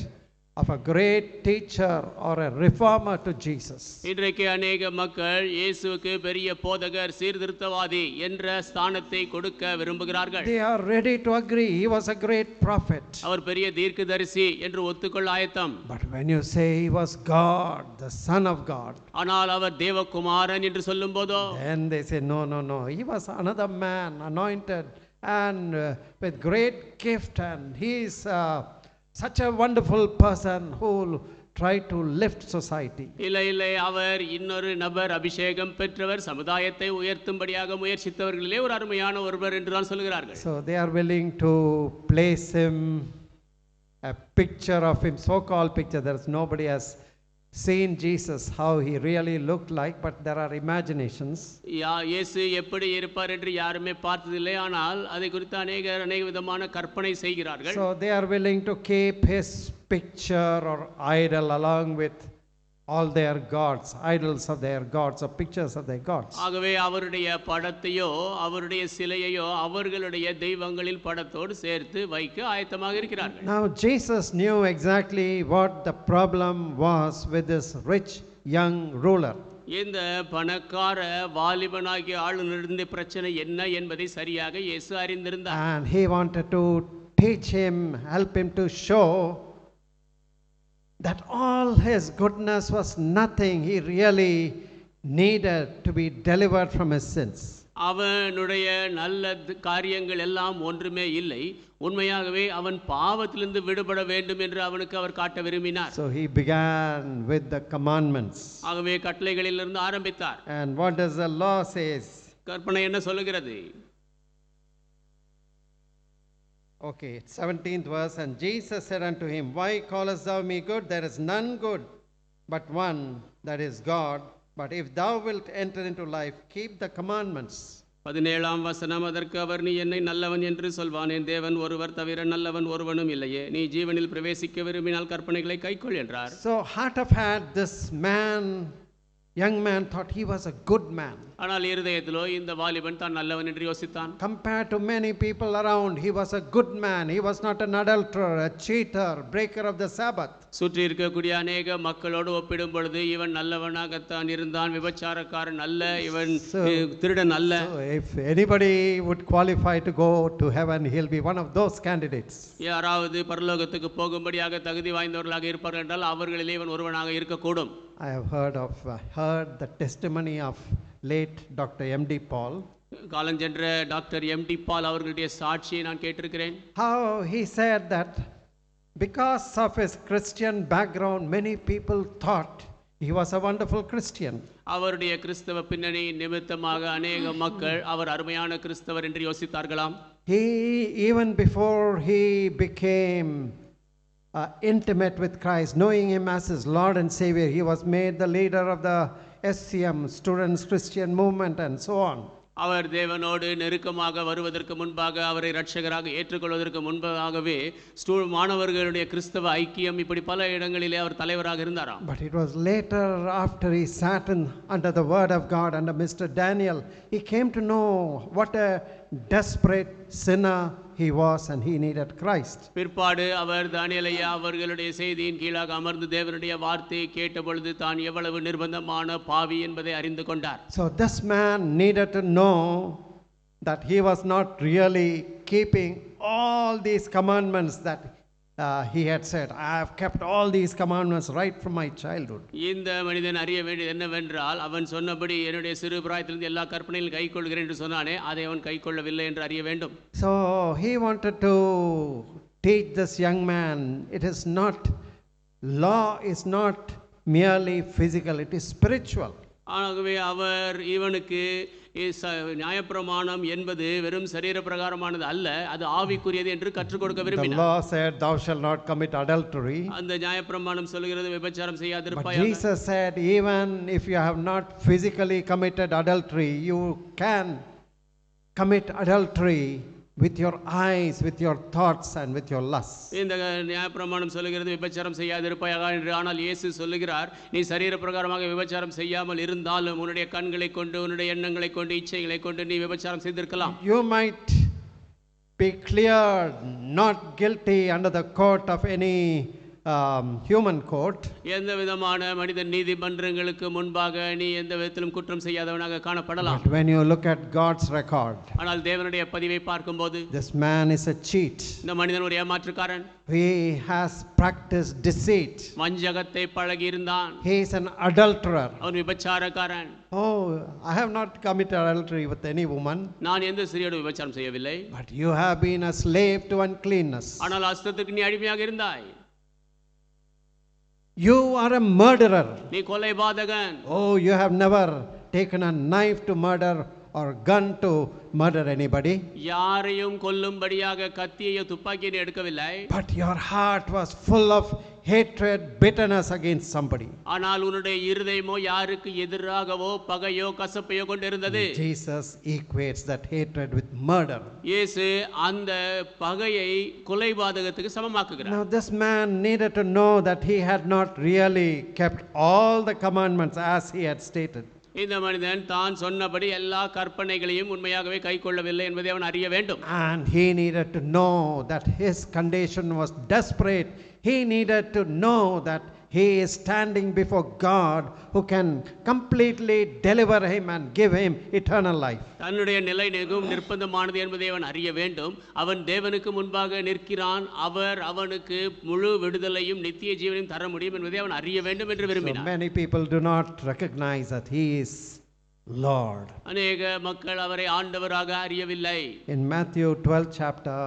of a great teacher or a reformer to Jesus. இன்றைக்கு அநேக மக்கள் இயேசுவுக்கு பெரிய போதகர், சீர்திருத்தவாதி என்ற ஸ்தானத்தை கொடுக்க விரும்புகிறார்கள். They are ready to agree he was a great prophet. அவர் பெரிய தீர்க்கதரிசி என்று ஒத்துக்கொள்ள ஆயத்தம். But when you say he was God, the Son of God, ஆனால் அவர் தேவகுமாரன் என்று சொல்லும் போதோ then they say no, he was another man anointed and with great gift, and he is such a wonderful person who tried to lift society. இல்லை அவர் இன்னொரு நபர், அபிஷேகம் பெற்றவர், சமுதாயத்தை உயர்த்தும்படியாக முயற்சித்தவர்களிலே ஒரு அருமையான ஒருவர் என்று தான் சொல்கிறார்கள். So they are willing to place him, a picture of him, so-called picture. There is nobody has seen Jesus how he really looked like, but there are imaginations. இயேசு எப்படி இருப்பார் என்று யாருமே பார்த்ததில்லை, ஆனால் அதை குறித்து அநேக விதமான கற்பனை செய்கிறார்கள். So they are willing to keep his picture or idol along with all their gods, idols of their gods or pictures of their gods. ஆகவே அவருடைய படத்தையோ அவருடைய சிலையையோ அவர்களுடைய தெய்வங்களின் படத்தோடு சேர்த்து வைக்க ஆயத்தமாக இருக்கிறார்கள். Now Jesus knew exactly what the problem was with this rich young ruler. இந்த பணக்கார வாலிபனாகிய ஆளுநருடைய பிரச்சனை என்ன என்பதை சரியாக இயேசு அறிந்திருந்தார். And he wanted to teach him, help him to show that all his goodness was nothing. He really needed to be delivered from his sins. அவனுடைய நல்ல காரியங்கள் எல்லாம் ஒன்றுமே இல்லை, உண்மையாகவே அவன் பாவத்திலிருந்து விடுபட வேண்டும் என்று அவனுக்கு அவர் காட்ட விரும்பினார். So he began with the commandments. ஆகவே கட்டளைகளிலிருந்து ஆரம்பித்தார். And what does the law says? கற்பனை என்ன சொல்லுகிறது? Okay, 17th verse. And Jesus said unto him, Why callest thou me good? There is none good but one, that is God. But if thou wilt enter into life, keep the commandments. 17ஆம் வசனம், அதற்கு அவர், நீ என்னை நல்லவன் என்று சொல்வானேன், தேவன் ஒருவர் தவிர நல்லவன் ஒருவனும் இல்லையே, நீ ஜீவனில் பிரவேசிக்க விரும்பினால் கற்பனைகளை கைக்கொள் என்றார். So heart of heart, this man, young man, thought he was a good man. ஆனால் இருதயத்திலோ இந்த வாலிபன் தான் நல்லவன் என்று யோசித்தான். Compared to many people around, he was a good man. He was not an adulterer, a cheater, breaker of the Sabbath. சுற்றி இருக்கக்கூடிய அநேக மக்களோடு ஒப்பிடும் பொழுது இவன் நல்லவனாகத்தான் இருந்தான், விபச்சாரக்காரன் அல்ல, இவன் திருடன் அல்ல. So if anybody would qualify to go to heaven, he'll be one of those candidates. யாராவது பரலோகத்துக்கு போகும்படியாக தகுதி வாய்ந்தவர்களாக இருப்பார்கள் என்றால் அவர்களிலே இவன் ஒருவனாக இருக்கக்கூடும். I have heard the testimony of late Dr. M.D. Paul. காலஞ்சென்ற டாக்டர் எம்.டி. பால் அவர்களுடைய சாட்சியை நான் கேட்டிருக்கிறேன். How he said that because of his Christian background, many people thought he was a wonderful Christian. அவருடைய கிறிஸ்தவ பின்னணி நிமித்தமாக அநேக மக்கள் அவர் அருமையான கிறிஸ்தவர் என்று யோசித்தார்களாம். He, even before he became intimate with Christ, knowing him as his Lord and Savior, he was made the leader of the SCM, Students Christian Movement, and so on. அவர் தேவனோடு நெருக்கமாக வருவதற்கு முன்பாக, அவரை இரட்சகராக ஏற்றுக்கொள்வதற்கு முன்பாகவே மாணவர்களுடைய கிறிஸ்தவ ஐக்கியம், இப்படி பல இடங்களிலே அவர் தலைவராக இருந்தாராம். But it was later, after he sat under the word of God under Mr. Daniel, he came to know what a desperate sinner he was and he needed Christ. பிற்பாடு அவர் தானியேல் ஐயா அவர்களுடைய செய்தியின் கீழாக அமர்ந்து தேவனுடைய வார்த்தையை கேட்டபொழுது தான் எவ்வளவு நிர்பந்தமான பாவி என்பதை அறிந்து கொண்டார். So this man needed to know that he was not really keeping all these commandments that he had said. I have kept all these commandments right from my childhood. இந்த மனிதன் அறிய வேண்டியது என்னவென்றால், அவன் சொன்னபடி என்னுடைய சிறு பிராயத்திலிருந்து எல்லா கற்பனைகளையும் கைக்கொள்கிறேன் என்று சொன்னானே, அதை அவன் கைக்கொள்ளவில்லை என்று அறிய வேண்டும். So he wanted to teach this young man, it is not, law is not merely physical, it is spiritual. ஆகவே அவர் இவனுக்கு நியாயப்பிரமாணம் என்பது வெறும் சரீர பிரகாரமானது அல்ல, அது ஆவிக்குரியது என்று கற்றுக் கொடுக்க விரும்பினார். The law said, thou shalt not commit adultery. அந்த நியாயப்பிரமாணம் சொல்கிறது விபச்சாரம் But செய்யாதிருப்பாயாக. Jesus said, even if you have not physically committed adultery, you can commit adultery with your eyes, with your thoughts, and with your lusts. இந்த நியாயப்பிரமாணம் சொல்லுகிறது விபச்சாரம் செய்யாதிருப்பாயாக என்று. ஆனால் இயேசு சொல்லுகிறார், நீ சரீர பிரகாரமாக விபச்சாரம் செய்யாமல் இருந்தாலும் உன்னுடைய கண்களை கொண்டு, உன்னுடைய எண்ணங்களை கொண்டு, இச்சைகளை கொண்டு நீ விபச்சாரம் செய்திருக்கலாம். You might be cleared not guilty under the court of any human court. எந்த விதமான மனித நீதிமன்றங்களுக்கு முன்பாக நீ எந்த விதத்திலும் குற்றம் செய்யாதவனாக காணப்படலாம். But when you look at God's record, ஆனால் தேவனுடைய பதிவை பார்க்கும்போது this man is a cheat. இந்த மனிதன் ஒரு ஏமாற்றுக்காரன். He has practiced deceit. வஞ்சகத்தை பழகி இருந்தான். He is an adulterer. அவன் விபச்சாரக்காரன். Oh, I have not committed adultery with any woman. நான் எந்த ஸ்திரியோடு விபச்சாரம் செய்யவில்லை. But you have been a slave to uncleanness. ஆனால் அசுத்தத்துக்கு நீ அடிமையாக இருந்தாய். You are a murderer. நீ கொலைபாதகன். Oh, you have never taken a knife to murder or gun to murder anybody. யாரையும் கொல்லும்படியாக கத்தியையோ துப்பாக்கியையோ எடுக்கவில்லை. But your heart was full of hatred, bitterness against somebody. ஆனால் உன்னுடைய இருதயமோ யாருக்கு எதிராகவோ பகையோ கசப்பையோ கொண்டிருந்தது. Jesus equates that hatred with murder. இயேசு அந்த பகையை கொலைபாதகத்துக்கு சமமாக்குகிறார். Now this man needed to know that he had not really kept all the commandments as he had stated. இந்த மனிதன் தான் சொன்னபடி எல்லா கற்பனைகளையும் உண்மையாகவே கைக்கொள்ளவில்லை என்பதை அவன் அறிய வேண்டும். And he needed to know that his condition was desperate. He needed to know that he is standing before God who can completely deliver him and give him eternal life. தன்னுடைய நிலை மிகவும் நிர்பந்தமானது என்பதை அவன் அறிய வேண்டும். அவன் தேவனுக்கு முன்பாக நிற்கிறான். அவர் அவனுக்கு முழு விடுதலையும் நித்திய ஜீவனையும் தர முடியும் என்பதை அவன் அறிய வேண்டும் என்று So விரும்பினார். many people do not recognize that he is Lord. அநேக மக்கள் அவரை ஆண்டவராக அறியவில்லை. In Matthew 12 chapter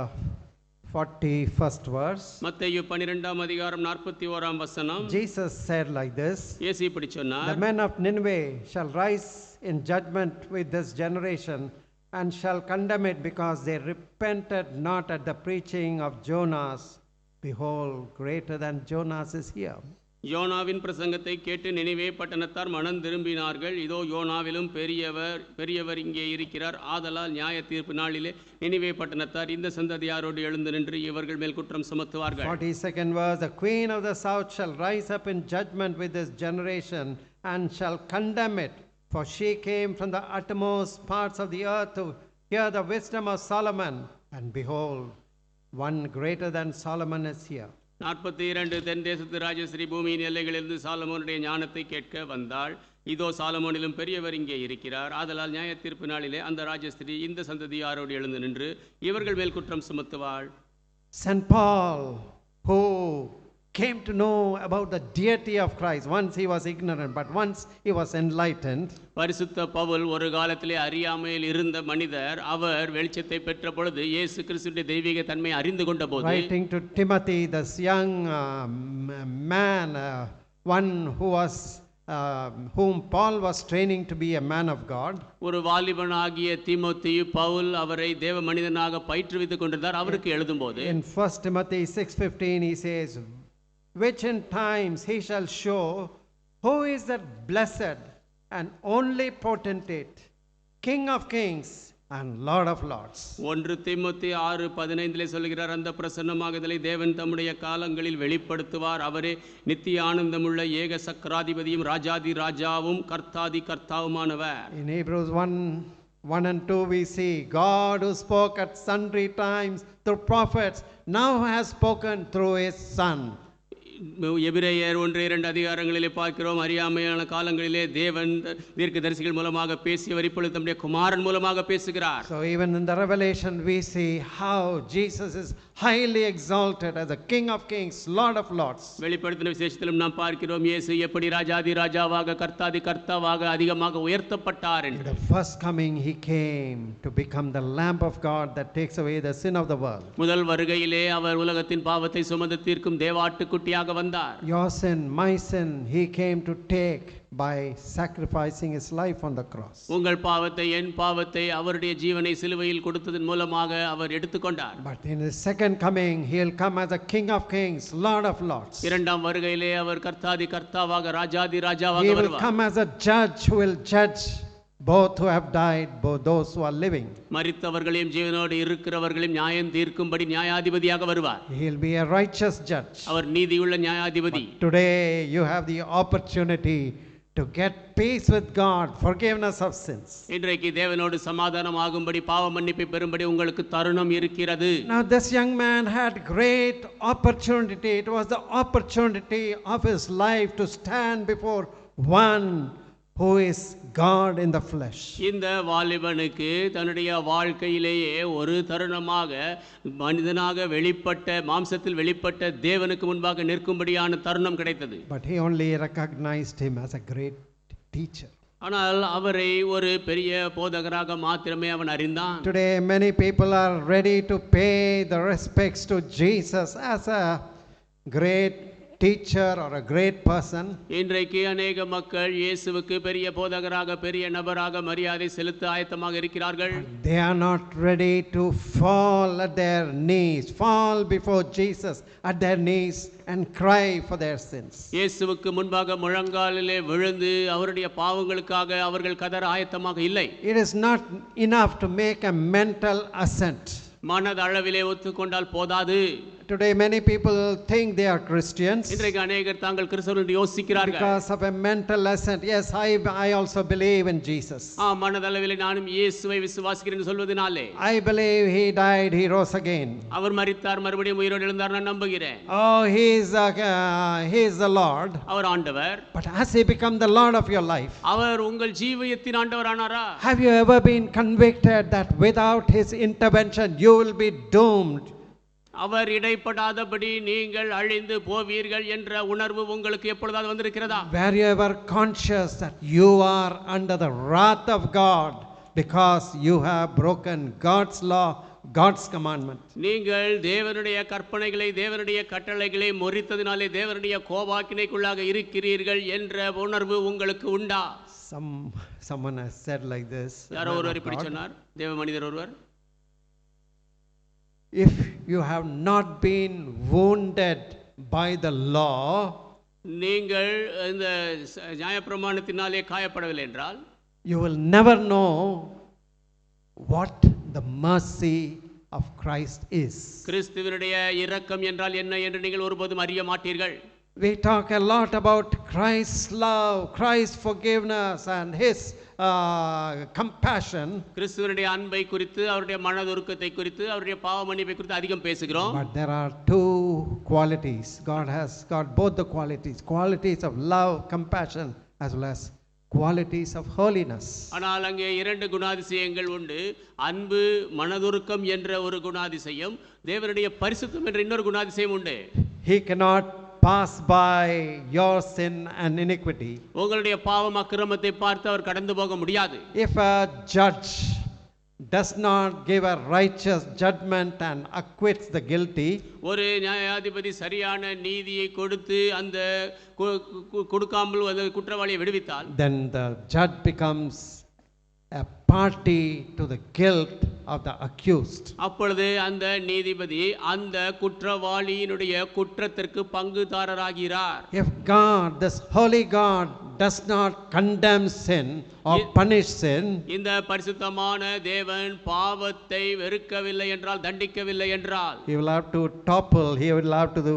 41st verse, மத்தேயு 12ஆம் அதிகாரம் 41ஆம் வசனம், Jesus said like this, இயேசு இப்படி சொன்னார், the men of Nineveh shall rise in judgment with this generation and shall condemn it because they repented not at the preaching of Jonas. Behold, greater than Jonas is here. யோனாவின் பிரசங்கத்தை கேட்டு நினிவே பட்டணத்தார் மனம் திரும்பினார்கள். இதோ யோனாவிலும் பெரியவர் இங்கே இருக்கிறார். ஆதலால் நியாய தீர்ப்பு நாளிலே நினிவே பட்டணத்தார் இந்த சந்ததியாரோடு எழுந்து நின்று இவர்கள் மேல் குற்றம் சுமத்துவார்கள். 42nd verse, the queen of the south shall rise up in judgment with this generation and shall condemn it, for she came from the uttermost parts of the earth to hear the wisdom of Solomon, and behold, one greater than Solomon is here. 42 தென் தேசத்து ராஜஸ்ரீ பூமியின் எல்லைகளிலிருந்து சாலமோனுடைய ஞானத்தை கேட்க வந்தாள். இதோ சாலமோனிலும் பெரியவர் இங்கே இருக்கிறார். ஆதலால் நியாய தீர்ப்பு நாளிலே அந்த ராஜஸ்திரீ இந்த சந்ததியாரோடு எழுந்து நின்று இவர்கள் மேல் குற்றம் சுமத்துவாள். St. Paul, who came to know about the deity of Christ. Once he was ignorant, but once he was enlightened. பரிசுத்த பவுல் ஒரு காலத்திலே அறியாமையில் இருந்த மனிதர். அவர் வெளிச்சத்தை பெற்ற பொழுது இயேசு கிறிஸ்துவின் தெய்வீக தன்மை அறிந்து கொண்ட போது, writing to Timothy, this young man, one who was whom Paul was training to be a man of God. ஒரு வாலிபனாகிய தீமோத்தேயு பவுல் அவரை தேவ மனிதனாக பயிற்றுவித்துக் கொண்டிருந்தார். அவருக்கு எழுதும்போது in 1 Timothy 6:15 he says, which in times he shall show who is that blessed and only potentate, King of kings and Lord of lords. 1 தீமோத்தேயு 6:15 சொல்கிறார், அந்த பிரசன்னமாகுதலை தேவன் தம்முடைய காலங்களில் வெளிப்படுத்துவார். அவரே நித்திய ஆனந்தமுள்ள ஏக சக்கராதிபதியும் ராஜாதி ராஜாவும் கர்த்தாதி கர்த்தாவுமானவர். In Hebrews 1 and 2 we see God who spoke at sundry times through prophets now has spoken through his son. எபிரேயர் 1-2 அதிகாரங்களிலே பார்க்கிறோம், அறியாமையான காலங்களிலே தேவன் தீர்க்கதரிசிகள் மூலமாக பேசியவர் இப்பொழுது தம்முடைய குமாரன் மூலமாக பேசுகிறார். So even in the Revelation we see how Jesus is highly exalted as the King of kings, Lord of lords. வெளிப்படுத்தின விசேஷத்திலும் நாம் பார்க்கிறோம் இயேசு எப்படி ராஜாதி ராஜாவாக கர்த்தாதி கர்த்தாவாக அதிகமாக உயர்த்தப்பட்டார் In என்று. the first coming he came to become the lamb of God that takes away the sin of the world. முதல் வருகையிலே அவர் உலகத்தின் பாவத்தை சுமந்து தீர்க்கும் தேவாட்டுக்குட்டியாக வந்தார். Your sin, my sin, he came to take by sacrificing his life on the cross. உங்கள் பாவத்தை என் பாவத்தை அவருடைய ஜீவனை சிலுவையில் கொடுத்ததன் மூலமாக அவர் எடுத்துக்கொண்டார். But in his second coming he'll come as a King of kings, Lord of lords. இரண்டாம் வருகையிலே அவர் கர்த்தாதி கர்த்தாவாக ராஜாதி ராஜாவாக He will வருவார். come as a judge who will judge both who have died, both those who are living. மரித்தவர்களையும் ஜீவனோடு இருக்கிறவர்களையும் நியாயம் தீர்க்கும்படி நியாயாதிபதியாக வருவார். He'll be a righteous judge. அவர் நீதியுள்ள நியாயாதிபதி. Today you have the opportunity to get peace with God, forgiveness of sins. இன்றைக்கு தேவனோடு சமாதானம் ஆகும்படி பாவ மன்னிப்பை பெறும்படி உங்களுக்கு தருணம் இருக்கிறது. Now this young man had great opportunity. It was the opportunity of his life to stand before one who is God in the flesh. இந்த வாலிபனுக்கு தன்னுடைய வாழ்க்கையிலேயே ஒரு தருணமாக மனிதனாக வெளிப்பட்ட மாம்சத்தில் வெளிப்பட்ட தேவனுக்கு முன்பாக நிற்கும்படியான தருணம் கிடைத்தது. But he only recognized him as a great teacher. ஆனால் அவரை ஒரு பெரிய போதகராக மாத்திரமே அவன் அறிந்தான். Today many people are ready to pay the respects to Jesus as a great teacher or a great person. இன்றைக்கு அநேக மக்கள் இயேசுவுக்கு பெரிய போதகராக பெரிய நபராக மரியாதை செலுத்த ஆயத்தமாக இருக்கிறார்கள். They are not ready to fall at their knees, fall before Jesus at their knees and cry for their sins. இயேசுவுக்கு முன்பாக முழங்காலிலே விழுந்து அவருடைய பாவங்களுக்காக அவர்கள் கதற ஆயத்தமாக இல்லை. It is not enough to make a mental assent. மனதளவிலே ஒத்துக்கொண்டால் போதாது. Today many people think they are Christians இன்றைக்கு அநேகர் தாங்கள் கிறிஸ்தவர்கள் என்று யோசிக்கிறார்கள். because of a mental assent. Yes, I also believe in Jesus. மனதளவிலே நானும் இயேசுவை விசுவாசிக்கிறேன் என்று சொல்வதனாலே, I believe he died, he rose again. அவர் மரித்தார் மறுபடியும் உயிரோடு எழுந்தார் நான் நம்புகிறேன். Oh, he is the Lord. அவர் ஆண்டவர். But has he become the Lord of your life? அவர் உங்கள் ஜீவியத்தின் ஆண்டவர் ஆனாரா? Have you ever been convicted that without his intervention you will be doomed? அவர் இடைப்படாதபடி நீங்கள் அழிந்து போவீர்கள் என்ற உணர்வு உங்களுக்கு எப்பொழுதாவது வந்திருக்கிறதா? Were you ever conscious that you are under the wrath of God because you have broken God's law, God's commandment? நீங்கள் தேவனுடைய கற்பனைகளை தேவனுடைய கட்டளைகளை முறித்ததினாலே தேவனுடைய கோபாக்கினைக்குள்ளாக இருக்கிறீர்கள் என்ற உணர்வு உங்களுக்கு உண்டா? Someone has said like this. யாரோ ஒருவர் இப்படி சொன்னார், தேவ மனிதர் ஒருவர், if you have not been wounded by the law, நீங்கள் இந்த நியாயப்பிரமாணத்தினாலே காயப்படவில்லை என்றால் you will never know what the mercy of Christ is. கிறிஸ்துவினுடைய இரக்கம் என்றால் என்ன என்று நீங்கள் ஒருபோதும் அறிய மாட்டீர்கள். We talk a lot about Christ's love, Christ's forgiveness and his compassion. கிறிஸ்துவினுடைய அன்பை குறித்து, அவருடைய மனதுருக்கத்தை குறித்து, அவருடைய பாவ மன்னிப்பை குறித்து அதிகம் பேசுகிறோம். But there are two qualities. God has got both the qualities of love, compassion, as well as qualities of holiness. ஆனால் அங்கே இரண்டு குணாதிசயங்கள் உண்டு. அன்பு, மனதுருக்கம் என்ற ஒரு குணாதிசயம், தேவனுடைய பரிசுத்தம் என்ற இன்னொரு குணாதிசயம் உண்டு. He cannot pass by your sin and iniquity. உங்களுடைய பாவம் அக்கிரமத்தை பார்த்து அவர் கடந்து போக முடியாது. If a judge does not give a righteous judgment and acquits the guilty, ஒரு நியாயாதிபதி சரியான நீதியை கொடுத்து அந்த கொடுக்காமல் அந்த குற்றவாளியை விடுவித்தால், then the judge becomes a party to the guilt of the accused. அப்பொழுது அந்த நீதிபதி அந்த குற்றவாளியினுடைய குற்றத்திற்கு பங்குதாரராகிறார். If God, this holy God, does not condemn sin or punish sin, இந்த பரிசுத்தமான தேவன் பாவத்தை வெறுக்கவில்லை என்றால், தண்டிக்கவில்லை என்றால், he will have to topple, he will have to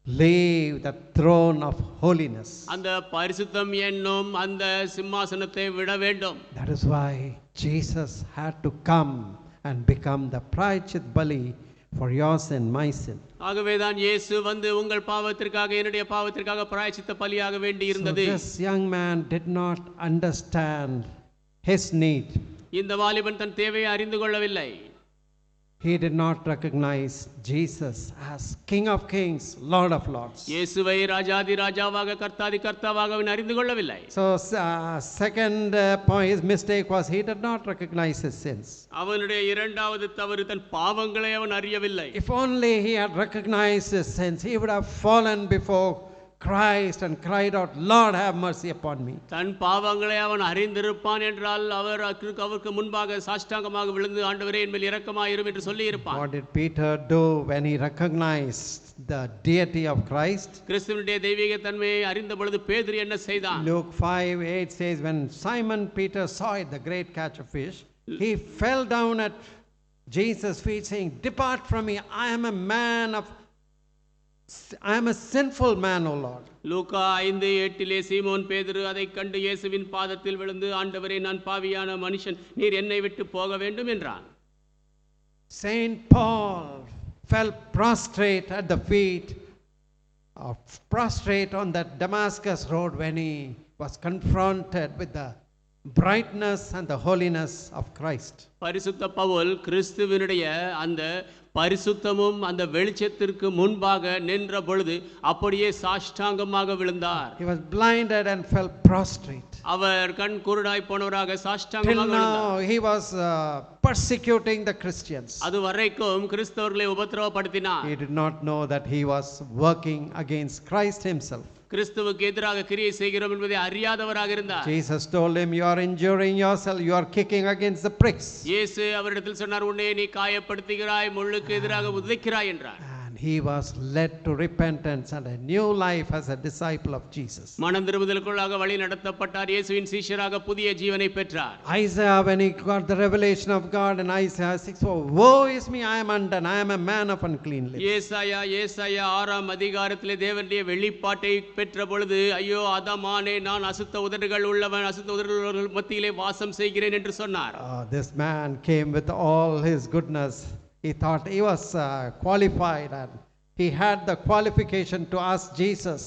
leave the throne of holiness. அந்த பரிசுத்தம் என்னும் அந்த சிம்மாசனத்தை விட வேண்டும். That is why Jesus had to come and become the prayachit bali for your sin, my sin. ஆகவேதான் இயேசு வந்து உங்கள் பாவத்திற்காக, என்னுடைய பாவத்திற்காக பிராயச்சித்த பலியாக வேண்டி இருந்தது. So this young man did not understand his need. இந்த வாலிபன் தன் தேவையை அறிந்து கொள்ளவில்லை. He did not recognize Jesus as King of Kings, Lord of Lords. இயேசுவை ராஜாதி ராஜாவாக, கர்த்தாதி கர்த்தாவாக அவன் அறிந்து கொள்ளவில்லை. So second point, his mistake was he did not recognize his sins. அவனுடைய இரண்டாவது தவறு, தன் பாவங்களை அவன் அறியவில்லை. If only he had recognized his sins, he would have fallen before Christ and cried out, Lord, have mercy upon me. தன் பாவங்களை அவன் அறிந்திருப்பான் என்றால் அவருக்கு முன்பாக சாஷ்டாங்கமாக விழுந்து, ஆண்டவரே என் மேல் இரக்கமாயிரும் என்று சொல்லி இருப்பான். What did Peter do when he recognized the deity of Christ? கிறிஸ்துவினுடைய தெய்வீக தன்மையை அறிந்த பொழுது பேதுரு என்ன செய்தான்? Luke 5:8 says, when Simon Peter saw it, the great catch of fish, he fell down at Jesus' feet saying, depart from me, I am a sinful man, O Lord. லூக்கா 5:8 சீமோன் பேதுரு அதை கண்டு இயேசுவின் பாதத்தில் விழுந்து, ஆண்டவரே நான் பாவியான மனுஷன், நீர் என்னை விட்டு போக வேண்டும் என்றான். Saint Paul fell prostrate at the feet prostrate on that Damascus road when he was confronted with the brightness and the holiness of Christ. பரிசுத்த பவுல் கிறிஸ்துவினுடைய அந்த பரிசுத்தமும் அந்த வெளிச்சத்திற்கு முன்பாக நின்ற பொழுது அப்படியே சாஷ்டாங்கமாக விழுந்தார். He was blinded and fell prostrate. அவர் கண் குருடாய் போனவராக சாஷ்டாங்கமாக Till விழுந்தார். now he was persecuting the Christians. அது வரைக்கும் கிறிஸ்தவர்களை உபத்திரவப்படுத்தினார். He did not know that he was working against Christ himself. கிறிஸ்துவுக்கு எதிராக கிரியை செய்கிறோம் என்பதை அறியாதவராக இருந்தார். Jesus told him, you are injuring yourself, you are kicking against the pricks. இயேசு அவரிடத்தில் சொன்னார், உன்னை நீ காயப்படுத்துகிறாய், முள்ளுக்கு எதிராக உதைக்கிறாய் என்றார். And he was led to repentance and a new life as a disciple of Jesus. மனம் திரும்புதலுக்குள்ளாக வழி நடத்தப்பட்டார். இயேசுவின் சீஷராக புதிய ஜீவனை பெற்றார். Isaiah, when he got the revelation of God in Isaiah 6, woe is me, I am undone, I am a man of unclean lips. ஏசாயா 6ஆம் அதிகாரத்திலே தேவனுடைய வெளிப்பாட்டை பெற்ற பொழுது, ஐயோ அதமானே, நான் அசுத்த உதடுகள் உள்ளவன், அசுத்த உதடுகள் மத்தியிலே வாசம் செய்கிறேன் என்று சொன்னார். This man came with all his goodness. He thought he was qualified and he had the qualification to ask Jesus,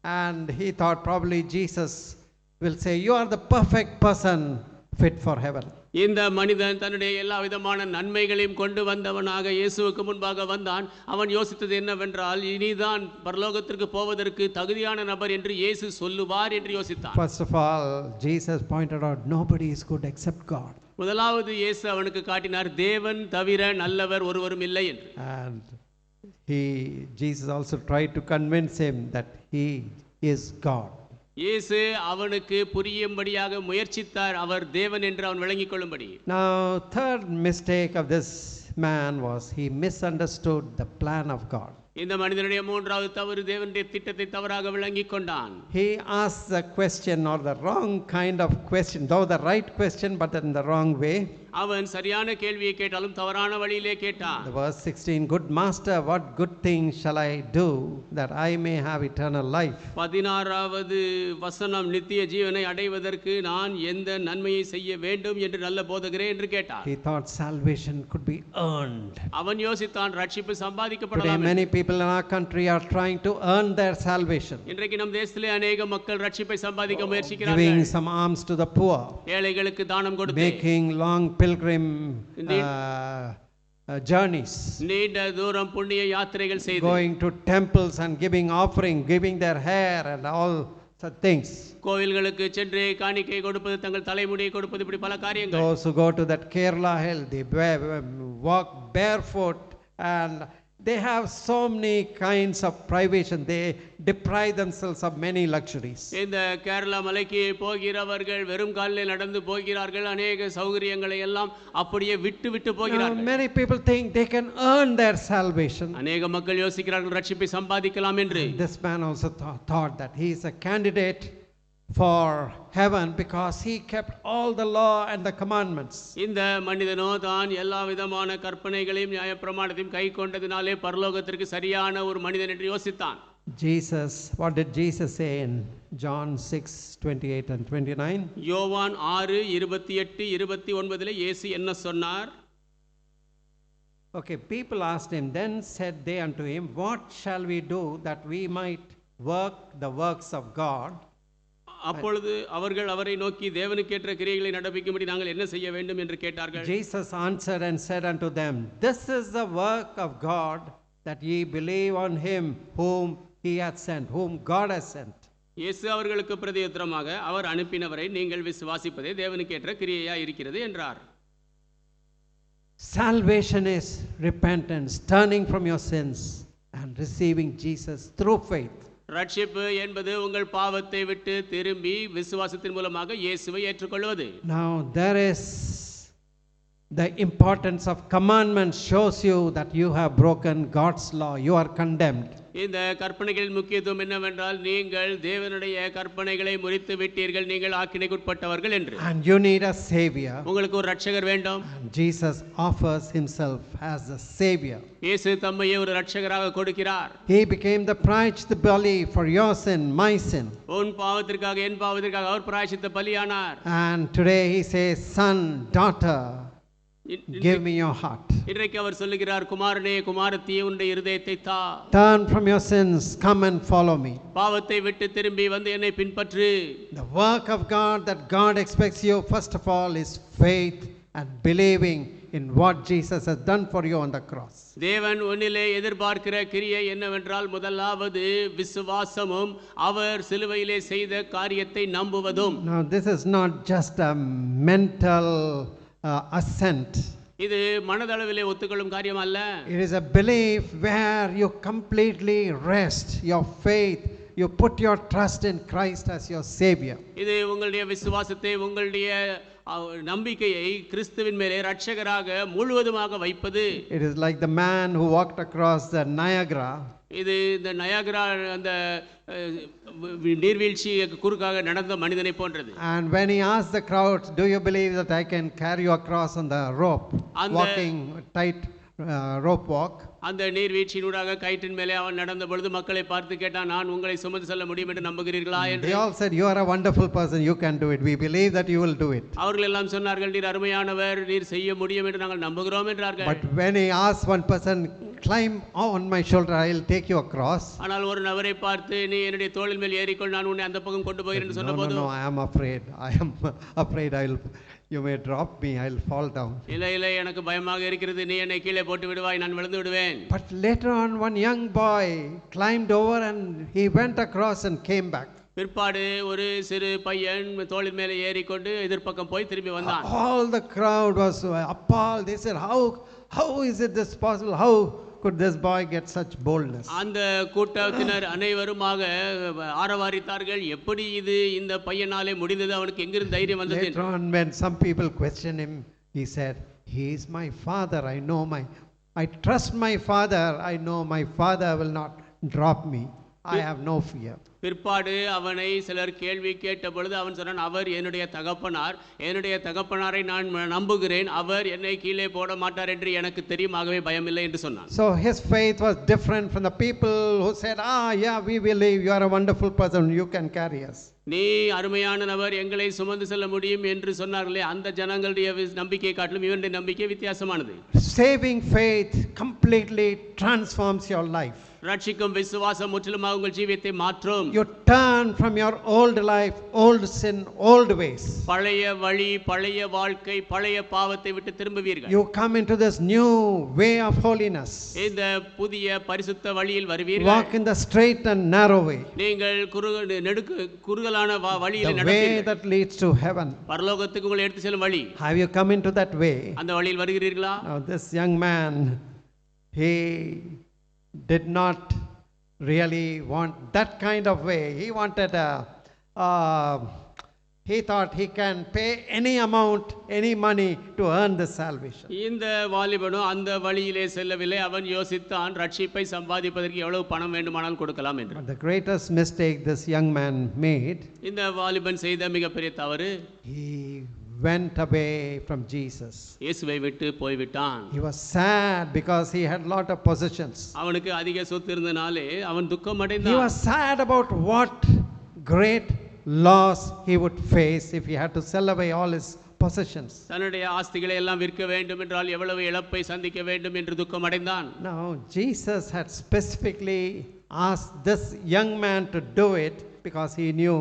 and he thought probably Jesus will say, you are the perfect person fit for heaven. இந்த மனிதன் தன்னுடைய எல்லா விதமான நன்மைகளையும் கொண்டு வந்தவனாக இயேசுவுக்கு முன்பாக வந்தான். அவன் யோசித்தது என்னவென்றால், இனிதான் பரலோகத்திற்கு போவதற்கு தகுதியான நபர் என்று இயேசு சொல்லுவார் என்று யோசித்தான். First of all, Jesus pointed out, nobody is good except God. முதலாவது இயேசு அவனுக்கு காட்டினார், தேவன் தவிர நல்லவர் ஒருவரும் இல்லை என்று. And Jesus also tried to convince him that he is God. இயேசு அவனுக்கு புரியும்படியாக முயற்சித்தார், அவர் தேவன் என்று அவன் விளங்கிக் கொள்ளும்படி. Now, third mistake of this man was he misunderstood the plan of God. இந்த மனிதனுடைய மூன்றாவது தவறு தேவனுடைய திட்டத்தை தவறாக விளங்கிக் கொண்டான். He asked the question or the wrong kind of question, though the right question but in the wrong way. அவன் சரியான கேள்வியை கேட்டாலும் தவறான வழியிலே கேட்டான். The verse 16, good master, what good thing shall I do that I may have eternal life? 16வது வசனம், நித்திய ஜீவனை அடைவதற்கு நான் எந்த நன்மையை செய்ய வேண்டும் என்று நல்ல போதகரே என்று கேட்டான். He thought salvation could be earned. அவன் யோசித்தான் ரட்சிப்பு Today சம்பாதிக்கப்படலாம். many people in our country are trying to earn their salvation, இன்றைக்கு நம் தேசத்திலே அநேக மக்கள் ரட்சிப்பை சம்பாதிக்க giving முயற்சிக்கிறார்கள். some alms to the poor, ஏழைகளுக்கு தானம் கொடுத்து making long pilgrim journeys, நீண்ட தூரம் புண்ணிய யாத்திரைகள் செய்து going to temples and giving offering, giving their hair and all such things. கோவில்களுக்கு சென்று காணிக்கை கொடுப்பது, தங்கள் தலைமுடியை கொடுப்பது, இப்படி பல காரியங்கள். Those who go to that Kerala hill, they walk barefoot and they have so many kinds of privation. They deprive themselves of many luxuries. இந்த கேரளா மலைக்கு போகிறவர்கள் வெறும் காலில் நடந்து போகிறார்கள். அநேக சௌகரியங்களை எல்லாம் அப்படியே விட்டு விட்டு Now, போகிறார்கள். many people think they can earn their salvation. அநேக மக்கள் யோசிக்கிறார்கள் ரட்சிப்பை சம்பாதிக்கலாம் என்று. This man also thought that he is a candidate for heaven because he kept all the law and the commandments. இந்த மனிதனோ தான் எல்லா விதமான கற்பனைகளையும் நியாயப்பிரமாணத்தையும் கை கொண்டதினாலே பரலோகத்திற்கு சரியான ஒரு மனிதன் என்று யோசித்தான். Jesus, what did Jesus say in John 6:28 and 29? யோவான் 6:28-29 இயேசு என்ன சொன்னார்? Okay, people asked him, then said they unto him, what shall we do that we might work the works of God? அப்பொழுது அவர்கள் அவரை நோக்கி தேவனுக்கேற்ற கிரியைகளை நடப்பிக்கும்படி நாங்கள் என்ன செய்ய வேண்டும் என்று கேட்டார்கள். Jesus answered and said unto them, this is the work of God, that ye believe on him whom he hath sent, whom God has sent. இயேசு அவர்களுக்கு பிரதியுத்தரமாக, அவர் அனுப்பினவரை நீங்கள் விசுவாசிப்பதே தேவனுக்கேற்ற கிரியையா இருக்கிறது என்றார். Salvation is repentance, turning from your sins and receiving Jesus through faith. ரட்சிப்பு என்பது உங்கள் பாவத்தை விட்டு திரும்பி விசுவாசத்தின் மூலமாக இயேசுவை ஏற்றுக்கொள்வது. Now there is the importance of commandments, shows you that you have broken God's law, you are condemned. இந்த கற்பனைகளின் முக்கியத்துவம் என்னவென்றால் நீங்கள் தேவனுடைய கற்பனைகளை முறித்து விட்டீர்கள், நீங்கள் ஆக்கினைக்குட்பட்டவர்கள் என்று. And you need a savior. உங்களுக்கு ஒரு ரட்சகர் வேண்டும். And Jesus offers himself as the savior. இயேசு தம்மையே ஒரு ரட்சகராக கொடுக்கிறார். He became the price bali for your sin, my sin. உன் பாவத்திற்காக என் பாவத்திற்காக அவர் பிராயச்சித்த பலியானார். And today he says, son, daughter, give me your heart. இன்றைக்கு அவர் சொல்லுகிறார், குமாரனே குமாரத்தியே உன்னுடைய இருதயத்தை தா. Turn from your sins, come and follow me. பாவத்தை விட்டு திரும்பி வந்து என்னை பின்பற்று. The work of God that God expects you first of all is faith and believing in what Jesus has done for you on the cross. தேவன் உன்னிலே எதிர்பார்க்கிற கிரியை என்னவென்றால் முதலாவது விசுவாசமும் அவர் சிலுவையிலே செய்த காரியத்தை நம்புவதும். Now this is not just a mental assent. இது மனதளவிலே ஒத்துக்கொள்ளும் காரியம் அல்ல. It is a belief where you completely rest your faith, you put your trust in Christ as your savior. இது உங்களுடைய விசுவாசத்தை, உங்களுடைய நம்பிக்கையை கிறிஸ்துவின் மேலே ரட்சகராக முழுவதுமாக வைப்பது. It is like the man who walked across the Niagara. இது இந்த நயாகரா அந்த நீர்வீழ்ச்சி குறுக்காக நடந்த மனிதனை போன்றது. And when he asked the crowds, do you believe that I can carry you across on the rope, walking tight rope walk? அந்த நீர்வீழ்ச்சியினூடாக கயிற்றின் மேலே அவன் நடந்த பொழுது மக்களை பார்த்து கேட்டான், நான் உங்களை சுமந்து செல்ல முடியும் என்று நம்புகிறீர்களா என்று. They all said, you are a wonderful person, you can do it, we believe that you will do it. அவர்கள் எல்லாம் சொன்னார்கள், நீர் அருமையானவர், நீர் செய்ய முடியும் என்று நாங்கள் நம்புகிறோம் என்றார்கள். But when he asked one person, climb on my shoulder, I will take you across. ஆனால் ஒரு நபரை பார்த்து, நீ என்னுடைய தோளின் மேல் ஏறிக்கொள், நான் உன்னை அந்த பக்கம் கொண்டு போகிறேன் என்று சொன்னபோது, No, I am afraid you may drop me, I will fall down. இல்லை எனக்கு பயமாக இருக்கிறது, நீ என்னை கீழே போட்டு விடுவாய், நான் விழுந்து விடுவேன். But later on one young boy climbed over and he went across and came back. பிற்பாடு ஒரு சிறு பையன் தோளின் மேலே ஏறிக்கொண்டு எதிர்பக்கம் போய் திரும்பி வந்தான். All the crowd was appalled. They said, how is it this possible? How could this boy get such boldness? அந்த கூட்டத்தினர் அனைவருமாக ஆரவாரித்தார்கள், எப்படி இது இந்த பையனாலே முடிந்தது, அவனுக்கு எங்கிருந்து தைரியம் வந்தது? Later on when some people questioned him, he said, he is my father, I know my I trust my father. I know my father will not drop me. I have no fear. பிற்பாடு அவனை சிலர் கேள்வி கேட்ட பொழுது அவன் சொன்னான், அவர் என்னுடைய தகப்பனார், என்னுடைய தகப்பனாரை நான் நம்புகிறேன், அவர் என்னை கீழே போட மாட்டார் என்று எனக்கு தெரியும், ஆகவே பயமில்லை என்று சொன்னான். So his faith was different from the people who said, yeah, we believe you are a wonderful person, you can carry us. நீ அருமையான நபர், எங்களை சுமந்து செல்ல முடியும் என்று சொன்னார்களே, அந்த ஜனங்களுடைய நம்பிக்கை காட்டிலும் இவனுடைய நம்பிக்கை வித்தியாசமானது. Saving faith completely transforms your life. ரட்சிக்கும் விசுவாசம் முற்றிலுமாக உங்கள் ஜீவியத்தை மாற்றும். You turn from your old life, old sin, old ways. பழைய வழி, பழைய வாழ்க்கை, பழைய பாவத்தை விட்டு திரும்புவீர்கள். You come into this new way of holiness. இந்த புதிய பரிசுத்த வழியில் வருவீர்கள். Walk in the straight and narrow way. நீங்கள் குறுகலான வழியில் The way நடப்பீர்கள். that leads to heaven. பரலோகத்துக்கு உங்களை எடுத்து செல்லும் வழி. Have you come into that way? அந்த வழியில் வருகிறீர்களா? Now this young man, he did not really want that kind of way. He wanted he thought he can pay any amount, any money to earn the salvation. இந்த வாலிபனும் அந்த வழியிலே செல்லவில்லை. அவன் யோசித்தான், ரட்சிப்பை சம்பாதிப்பதற்கு எவ்வளவு பணம் வேண்டுமானால் கொடுக்கலாம் என்று. But the greatest mistake this young man made, இந்த வாலிபன் செய்த மிகப்பெரிய தவறு, he went away from Jesus. இயேசுவை விட்டு போய்விட்டான். He was sad because he had lot of possessions. அவனுக்கு அதிக சொத்து இருந்தனாலே அவன் துக்கம் He அடைந்தான். was sad about what great loss he would face if he had to sell away all his possessions. தன்னுடைய ஆஸ்திகளை எல்லாம் விற்க வேண்டும் என்றால் எவ்வளவு இழப்பை சந்திக்க வேண்டும் என்று துக்கம் அடைந்தான். Now Jesus had specifically asked this young man to do it because he knew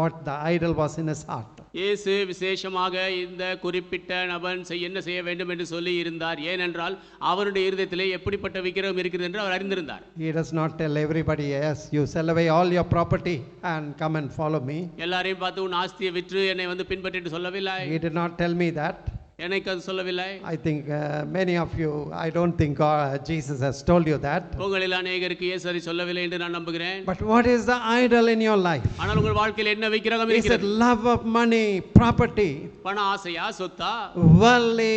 what the idol was in his heart. இயேசு விசேஷமாக இந்த குறிப்பிட்ட நபன் என்ன செய்ய வேண்டும் என்று சொல்லி இருந்தார். ஏனென்றால் அவருடைய இருதயத்திலே எப்படிப்பட்ட விக்கிரகம் இருக்கிறது என்று அவர் அறிந்திருந்தார். He does not tell everybody, yes, you sell away all your property and come and follow me. எல்லாரையும் பார்த்து உன் ஆஸ்தியை விற்று என்னை வந்து பின்பற்றிட்டு சொல்லவில்லை. He did not tell me that. எனக்கு அது சொல்லவில்லை. I think many of you, I don't think Jesus has told you that. உங்களில் அநேகருக்கு இயேசு அதை சொல்லவில்லை என்று நான் நம்புகிறேன். But what is the idol in your life? ஆனால் உங்கள் வாழ்க்கையில் என்ன விக்கிரகம் Is it இருக்கிறது? love of money, property, பண ஆசையா, சொத்தா, worldly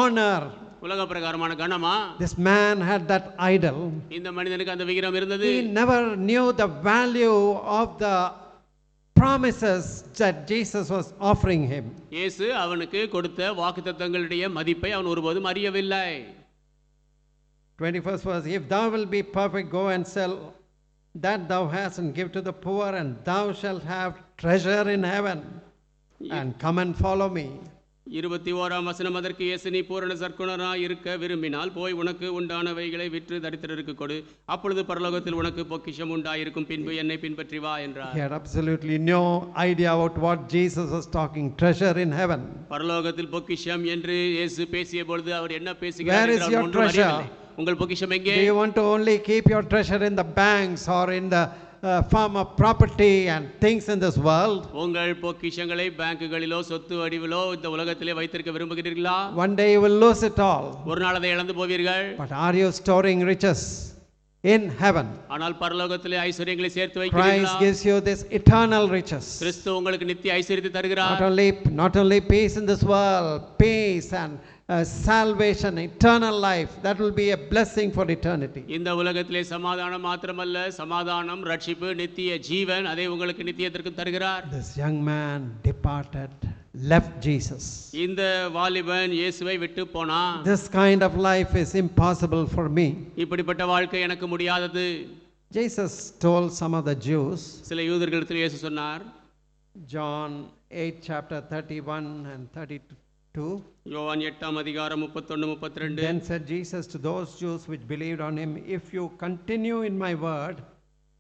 honor? உலக பிரகாரமான கணமா? This man had that idol. இந்த மனிதனுக்கு அந்த விக்கிரகம் இருந்தது. He never knew the value of the promises that Jesus was offering him. இயேசு அவனுக்கு கொடுத்த வாக்குத்தத்தங்களுடைய மதிப்பை அவன் ஒருபோதும் அறியவில்லை. 21st verse, if thou wilt be perfect, go and sell that thou hast and give to the poor, and thou shalt have treasure in heaven, and come and follow me. 21ஆம் வசனம், அதற்கு இயேசு, நீ பூரண சற்குணராய் இருக்க விரும்பினால் போய் உனக்கு உண்டானவைகளை விற்று தரித்திரருக்கு கொடு, அப்பொழுது பரலோகத்தில் உனக்கு பொக்கிஷம் உண்டாயிருக்கும், பின்பு என்னை பின்பற்றி வா என்றார். He had absolutely no idea about what Jesus was talking, treasure in heaven. பரலோகத்தில் பொக்கிஷம் என்று இயேசு பேசிய பொழுது அவர் என்ன பேசுகிறார் Where is என்று your அவர் ஒன்றும் treasure? அறியவில்லை. உங்கள் பொக்கிஷம் எங்கே? Do you want to only keep your treasure in the banks or in the form of property and things in this world? உங்கள் பொக்கிஷங்களை பேங்குகளிலோ சொத்து வடிவிலோ இந்த உலகத்திலே வைத்திருக்க விரும்புகிறீர்களா? One day you will lose it all. ஒரு நாள் அதை இழந்து போவீர்கள். But are you storing riches in heaven? ஆனால் பரலோகத்திலே ஐஸ்வரியங்களை சேர்த்து Christ வைக்கிறீர்களா? gives you this eternal riches. கிறிஸ்து உங்களுக்கு நித்திய ஐஸ்வரியத்தை தருகிறார். Not only peace in this world, peace and salvation, eternal life, that will be a blessing for eternity. இந்த உலகத்திலே சமாதானம் மாத்திரமல்ல, சமாதானம், ரட்சிப்பு, நித்திய ஜீவன், அதை உங்களுக்கு நித்தியத்திற்கு தருகிறார். This young man departed, left Jesus. இந்த வாலிபன் இயேசுவை விட்டு போனான். This kind of life is impossible for me. இப்படிப்பட்ட வாழ்க்கை எனக்கு முடியாதது. Jesus told some of the Jews, சில யூதர்களிடத்தில் இயேசு சொன்னார். John 8 chapter 31 and 32. யோவான் 8ஆம் அதிகாரம் 31 32. Then said Jesus to those Jews which believed on him, if you continue in my word,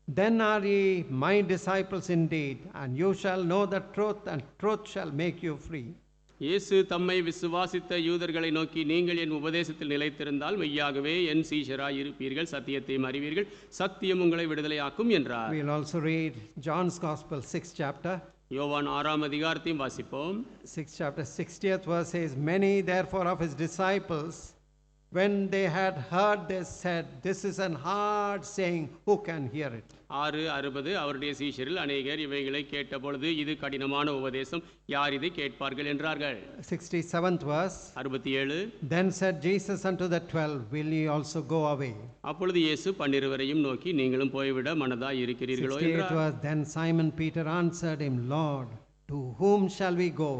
then are ye my disciples indeed, and you shall know the truth, and truth shall make you free. இயேசு தம்மை விசுவாசித்த யூதர்களை நோக்கி, நீங்கள் என் உபதேசத்தில் நிலைத்திருந்தால் மெய்யாகவே என் சீஷராய் இருப்பீர்கள், சத்தியத்தையும் அறிவீர்கள், சத்தியம் உங்களை விடுதலையாக்கும் என்றார். We'll also read John's Gospel 6th chapter. யோவான் 6ஆம் அதிகாரத்தையும் வாசிப்போம். 6th chapter 60th verse says, many therefore of his disciples When they had heard, they said, "This is an hard saying, who can hear it?" 6:60 அவருடைய சீஷரில் அநேகர் இவைகளை கேட்டபொழுது இது கடினமான உபதேசம், யார் இதை கேட்பார்கள் என்றார்கள். 67th verse. 67. Then said Jesus unto the 12, "Will ye also go away?" அப்பொழுது இயேசு 12 நோக்கி, நீங்களும் போய்விட மனதாய் இருக்கிறீர்களோ 68th என்றார். verse. Then Simon Peter answered him, "Lord, to whom shall we go?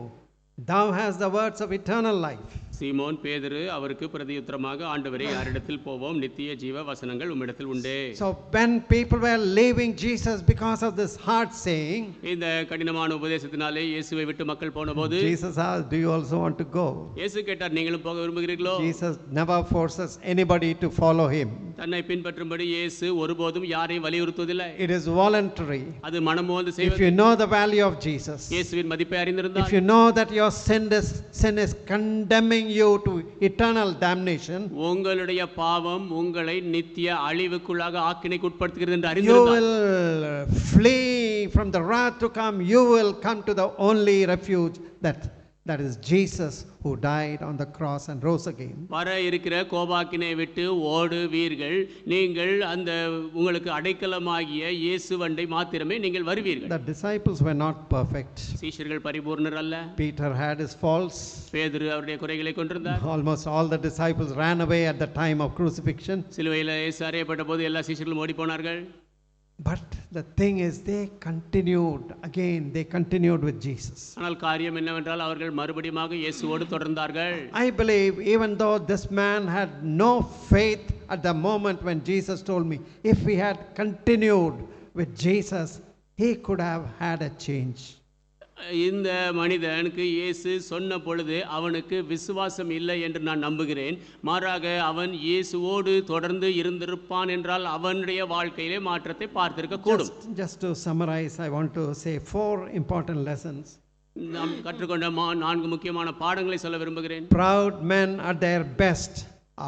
Thou hast the words of eternal life." சீமோன் பேதுரு அவருக்கு பிரதியுத்தரமாக, ஆண்டவரே, யாரிடத்தில் போவோம்? நித்திய ஜீவ வசனங்கள் உம்மிடத்தில் உண்டே. So when people were leaving Jesus because of this hard saying, இந்த கடினமான உபதேசத்தினாலே இயேசுவை விட்டு மக்கள் போனபோது Jesus asked, "Do you also want to go?" இயேசு கேட்டார், நீங்களும் போக விரும்புகிறீர்களோ? Jesus never forces anybody to follow him. தன்னை பின்பற்றும்படி இயேசு ஒருபோதும் யாரையும் வலியுறுத்துவதில்லை. It is voluntary. அது மனமுவந்து If செய்வது. you know the value of Jesus, இயேசுவின் மதிப்பை if அறிந்திருந்தால், you know that your sin is condemning you to eternal damnation, உங்களுடைய பாவம் உங்களை நித்திய அழிவுக்குள்ளாக ஆக்கினைக்கு உட்படுத்துகிறது என்று you அறிந்திருந்தால், will flee from the wrath to come. You will come to the only refuge that is Jesus, who died on the cross and rose again. வர இருக்கிற கோபாக்கினை விட்டு ஓடுவீர்கள். நீங்கள் அந்த உங்களுக்கு அடைக்கலமாகிய இயேசுவண்டை மாத்திரமே நீங்கள் வருவீர்கள். The disciples were not perfect. சீஷர்கள் பரிபூர்ணர் அல்ல. Peter had his faults. பேதுரு அவருடைய குறைகளை கொண்டிருந்தார். Almost all the disciples ran away at the time of crucifixion. சிலுவையில் இயேசு அறையப்பட்ட போது எல்லா சீஷர்களும் ஓடி போனார்கள். But the thing is, they continued with Jesus. ஆனால் காரியம் என்னவென்றால் அவர்கள் மறுபடியுமாக இயேசுவோடு தொடர்ந்தார்கள். I believe even though this man had no faith at the moment when Jesus told me, if he had continued with Jesus, he could have had a change. இந்த மனிதனுக்கு இயேசு சொன்ன பொழுது அவனுக்கு விசுவாசம் இல்லை என்று நான் நம்புகிறேன். மாறாக அவன் இயேசுவோடு தொடர்ந்து இருந்திருப்பான் என்றால் அவனுடைய வாழ்க்கையிலே மாற்றத்தை பார்த்திருக்க கூடும். Just to summarize, I want to say 4 important lessons. நாம் கற்றுக்கொண்ட 4 முக்கியமான பாடங்களை சொல்ல விரும்புகிறேன். Proud men at their best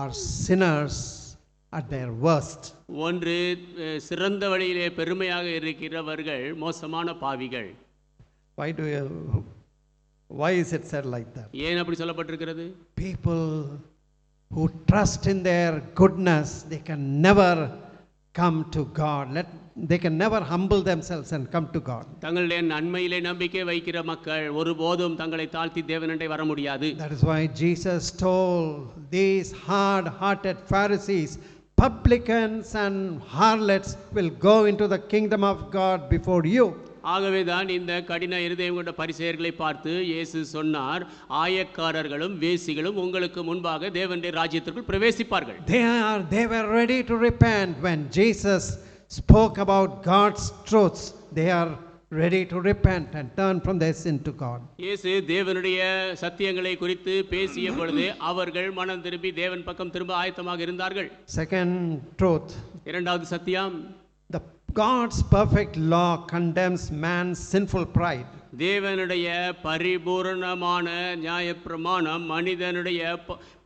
are sinners at their worst. ஒன்று, சிறந்த வழியிலே பெருமையாக இருக்கிறவர்கள் மோசமான பாவிகள். Why is it said like that? ஏன் அப்படி சொல்லப்பட்டிருக்கிறது? People who trust in their goodness, they can never come to God. They can never humble themselves and come to God. தங்களுடைய நன்மையிலே நம்பிக்கை வைக்கிற மக்கள் ஒருபோதும் தங்களை தாழ்த்தி தேவனண்டை வர முடியாது. That is why Jesus told these hard-hearted Pharisees, publicans and harlots will go into the kingdom of God before you. ஆகவேதான் இந்த கடின இருதயம் கொண்ட பரிசேயர்களை பார்த்து இயேசு சொன்னார், ஆயக்காரர்களும் வேசிகளும் உங்களுக்கு முன்பாக தேவனுடைய ராஜ்யத்திற்குள் பிரவேசிப்பார்கள். They were ready to repent when Jesus spoke about God's truths. They are ready to repent and turn from their sin to God. இயேசு தேவனுடைய சத்தியங்களை குறித்து பேசிய பொழுது அவர்கள் மனம் திரும்பி தேவன் பக்கம் திரும்ப ஆயத்தமாக இருந்தார்கள். Second truth. இரண்டாவது சத்தியம், God's perfect law condemns man's sinful pride. தேவனுடைய பரிபூரணமான நியாயப்பிரமாணம் மனிதனுடைய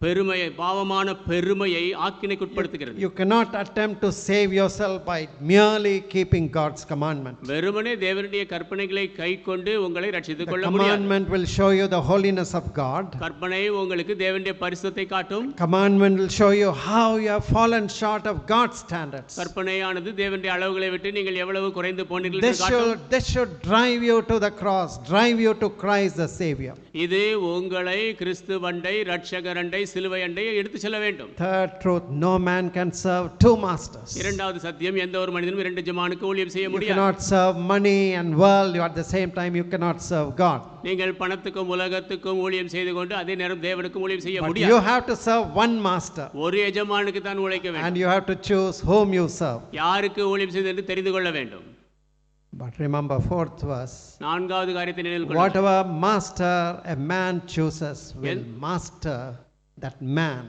பெருமையை, பாவமான பெருமையை ஆக்கினைக்குட்படுத்துகிறது. You cannot attempt to save yourself by merely keeping God's commandment. வெறுமனே தேவனுடைய கற்பனைகளை கைக்கொண்டு உங்களை ரட்சித்துக் கொள்ள The முடியாது. commandment will show you the holiness of God. கற்பனை உங்களுக்கு தேவனுடைய பரிசுத்தத்தை காட்டும். Commandment will show you how you have fallen short of God's standards. கற்பனையானது தேவனுடைய அளவுகளை விட்டு நீங்கள் எவ்வளவு குறைந்து போனீர்கள் என்று காட்டும். This should drive you to the cross, drive you to Christ the Savior. இது உங்களை கிறிஸ்துவண்டை, இரட்சகரண்டை, சிலுவை அண்டை எடுத்து செல்ல வேண்டும். Third truth, no man can serve two masters. இரண்டாவது சத்தியம், எந்த ஒரு மனிதனும் 2 எஜமானுக்கு ஊழியம் செய்ய You முடியாது. cannot serve money and world, at the same time you cannot serve God. நீங்கள் பணத்துக்கும் உலகத்துக்கும் ஊழியம் செய்து கொண்டு அதே நேரம் தேவனுக்கும் ஊழியம் செய்ய But முடியாது. you have to serve one master. ஒரு எஜமானுக்கு தான் உழைக்க வேண்டும். And you have to choose whom you serve. யாருக்கு ஊழியம் செய்வது என்று தெரிந்து கொள்ள வேண்டும். But remember, 4th verse. நான்காவது காரியத்தை நினைவில் கொள்ளுங்கள். Whatever master a man chooses will master that man.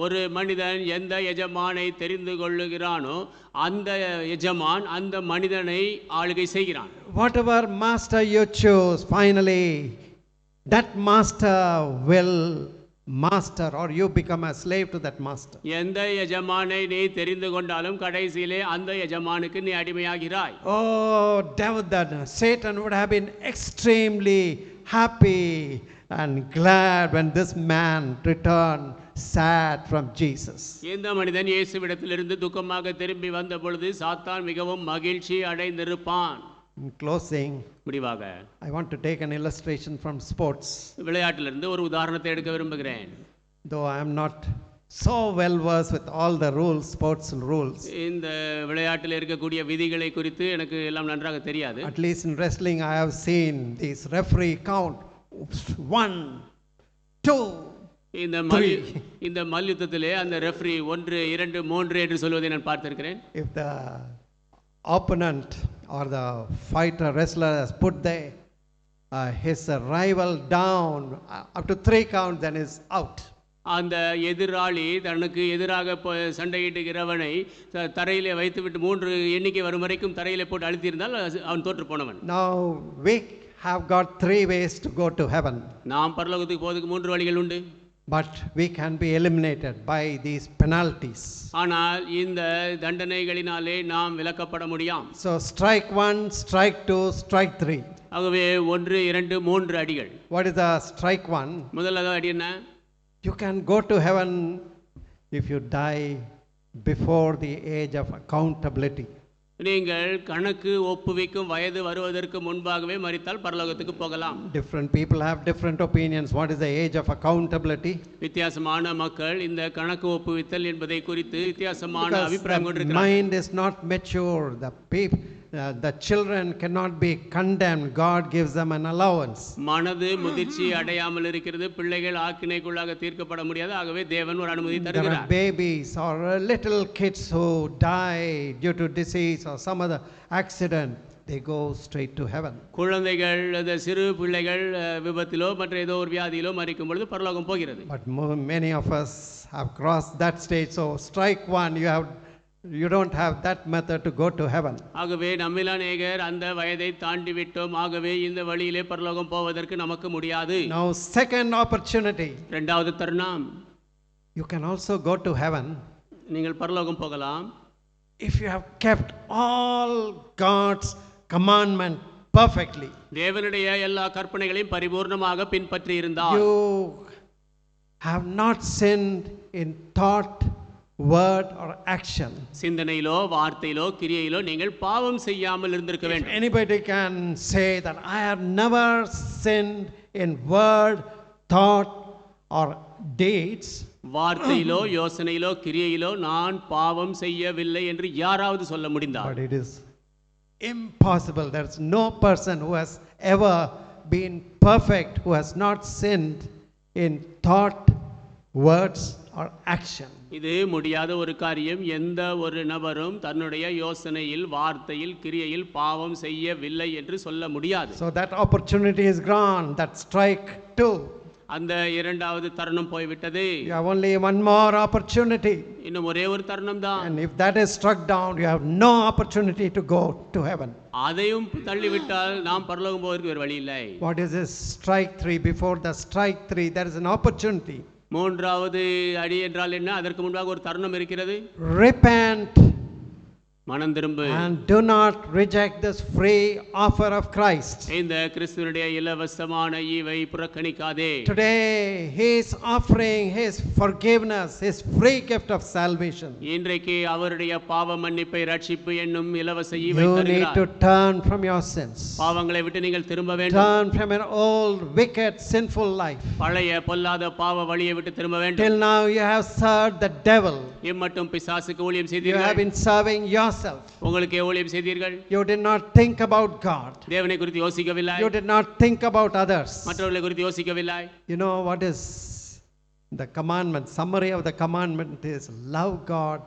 ஒரு மனிதன் எந்த எஜமானை தெரிந்து கொள்ளுகிறானோ அந்த எஜமான் அந்த மனிதனை ஆளுகை செய்கிறான். Whatever master you choose, finally that master will master, or you become a slave to that master. எந்த எஜமானை நீ தெரிந்து கொண்டாலும் கடைசியிலே அந்த எஜமானுக்கு நீ அடிமையாகிறாய். Oh, Satan would have been extremely happy and glad when this man returned sad from Jesus. இந்த மனிதன் இயேசுவிடத்திலிருந்து துக்கமாக திரும்பி வந்த பொழுது சாத்தான் மிகவும் மகிழ்ச்சி அடைந்திருப்பான். In closing, முடிவாக I want to take an illustration from sports. விளையாட்டிலிருந்து ஒரு உதாரணத்தை எடுக்க விரும்புகிறேன். Though I am not so well versed with all the rules, sports rules. இந்த விளையாட்டில் இருக்கக்கூடிய விதிகளை குறித்து எனக்கு எல்லாம் நன்றாக தெரியாது. At least in wrestling I have seen these referee count 1, 2, இந்த மல்யுத்தத்திலே அந்த ரெஃபரி 1, 2, 3 என்று சொல்வதை நான் பார்த்திருக்கிறேன். If the opponent or the fighter wrestler has put his rival down up to 3 counts, then is out. அந்த எதிராளி தனக்கு எதிராக சண்டையிடுகிறவனை தரையிலே வைத்துவிட்டு 3 எண்ணிக்கை வரும் வரைக்கும் தரையிலே போட்டு அழுத்தியிருந்தால் அவன் தோற்று போனவன். Now we have got 3 ways to go to heaven. நாம் பரலோகத்துக்கு போவதற்கு 3 வழிகள் உண்டு. But we can be eliminated by these penalties. ஆனால் இந்த தண்டனைகளினாலே நாம் விலக்கப்பட முடியும். So strike 1, strike 2, strike 3. ஆகவே 1, 2, 3 அடிகள். What is the strike 1? முதலாவது அடி என்ன? You can go to heaven if you die before the age of accountability. நீங்கள் கணக்கு ஒப்புவிக்கும் வயது வருவதற்கு முன்பாகவே மரித்தால் பரலோகத்துக்கு போகலாம். Different people have different opinions. What is the age of accountability? வித்தியாசமான மக்கள் இந்த கணக்கு ஒப்புவித்தல் என்பதை குறித்து வித்தியாசமான அபிப்பிராயம் கொண்டிருக்கிறார்கள். Mind is not mature. The children cannot be condemned. God gives them an allowance. மனது முதிர்ச்சி அடையாமல் இருக்கிறது. பிள்ளைகள் ஆக்கினைக்குள்ளாக தீர்க்கப்பட முடியாது. ஆகவே தேவன் ஒரு அனுமதி தருகிறார். There are babies or little kids who die due to disease or some other accident. They go straight to heaven. குழந்தைகள் அந்த சிறு பிள்ளைகள் விபத்திலோ மற்ற ஏதோ ஒரு வியாதியிலோ மரிக்கும் பொழுது பரலோகம் போகிறது. But many of us have crossed that stage. So strike 1, you don't have that method to go to heaven. ஆகவே நம்மில் அநேகர் அந்த வயதை தாண்டி விட்டோம். ஆகவே இந்த வழியிலே பரலோகம் போவதற்கு நமக்கு முடியாது. Now second opportunity. இரண்டாவது தருணம். You can also go to heaven. நீங்கள் பரலோகம் போகலாம். If you have kept all God's commandment perfectly. தேவனுடைய எல்லா கற்பனைகளையும் பரிபூர்ணமாக பின்பற்றி இருந்தால். You have not sinned in thought, word or action. சிந்தனையிலோ வார்த்தையிலோ கிரியையிலோ நீங்கள் பாவம் செய்யாமல் இருந்திருக்க வேண்டும். Anybody can say that I have never sinned in word, thought or deeds. வார்த்தையிலோ யோசனையிலோ கிரியையிலோ நான் பாவம் செய்யவில்லை என்று யாராவது சொல்ல முடிந்தால். But it is impossible. There is no person who has ever been perfect who has not sinned in thought, words or action. இது முடியாத ஒரு காரியம். எந்த ஒரு நபரும் தன்னுடைய யோசனையில் வார்த்தையில் கிரியையில் பாவம் செய்யவில்லை என்று சொல்ல முடியாது. So that opportunity is gone. That strike 2. அந்த இரண்டாவது தருணம் போய்விட்டது. You have only one more opportunity. இன்னும் ஒரே ஒரு தருணம் தான். And if that is struck down, you have no opportunity to go to heaven. அதையும் தள்ளிவிட்டால் நாம் பரலோகம் போவதற்கு வேறு வழி இல்லை. What is this strike 3? Before the strike 3, there is an opportunity. மூன்றாவது அடி என்றால் என்ன? அதற்கு முன்பாக ஒரு தருணம் இருக்கிறது. Repent. மனம் திரும்பு. And do not reject this free offer of Christ. இந்த கிறிஸ்துவினுடைய இலவசமான ஈவை புறக்கணிக்காதே. Today he is offering his forgiveness, his free gift of salvation. இன்றைக்கு அவருடைய பாவ மன்னிப்பை ரட்சிப்பு என்னும் இலவச ஈவை You தருகிறார். need to turn from your sins. பாவங்களை விட்டு நீங்கள் திரும்ப வேண்டும். Turn from your old wicked sinful life. பழைய பொல்லாத பாவ வழியை விட்டு திரும்ப வேண்டும். Till now you have served the devil. இம்மட்டும் பிசாசுக்கு ஊழியம் You have செய்தீர்கள். been serving yourself. உங்களுக்கு ஊழியம் செய்தீர்கள். You did not think about God. தேவனை குறித்து யோசிக்கவில்லை. You did not think about others. மற்றவர்களை குறித்து யோசிக்கவில்லை. You know what is the commandment? Summary of the commandment is love God,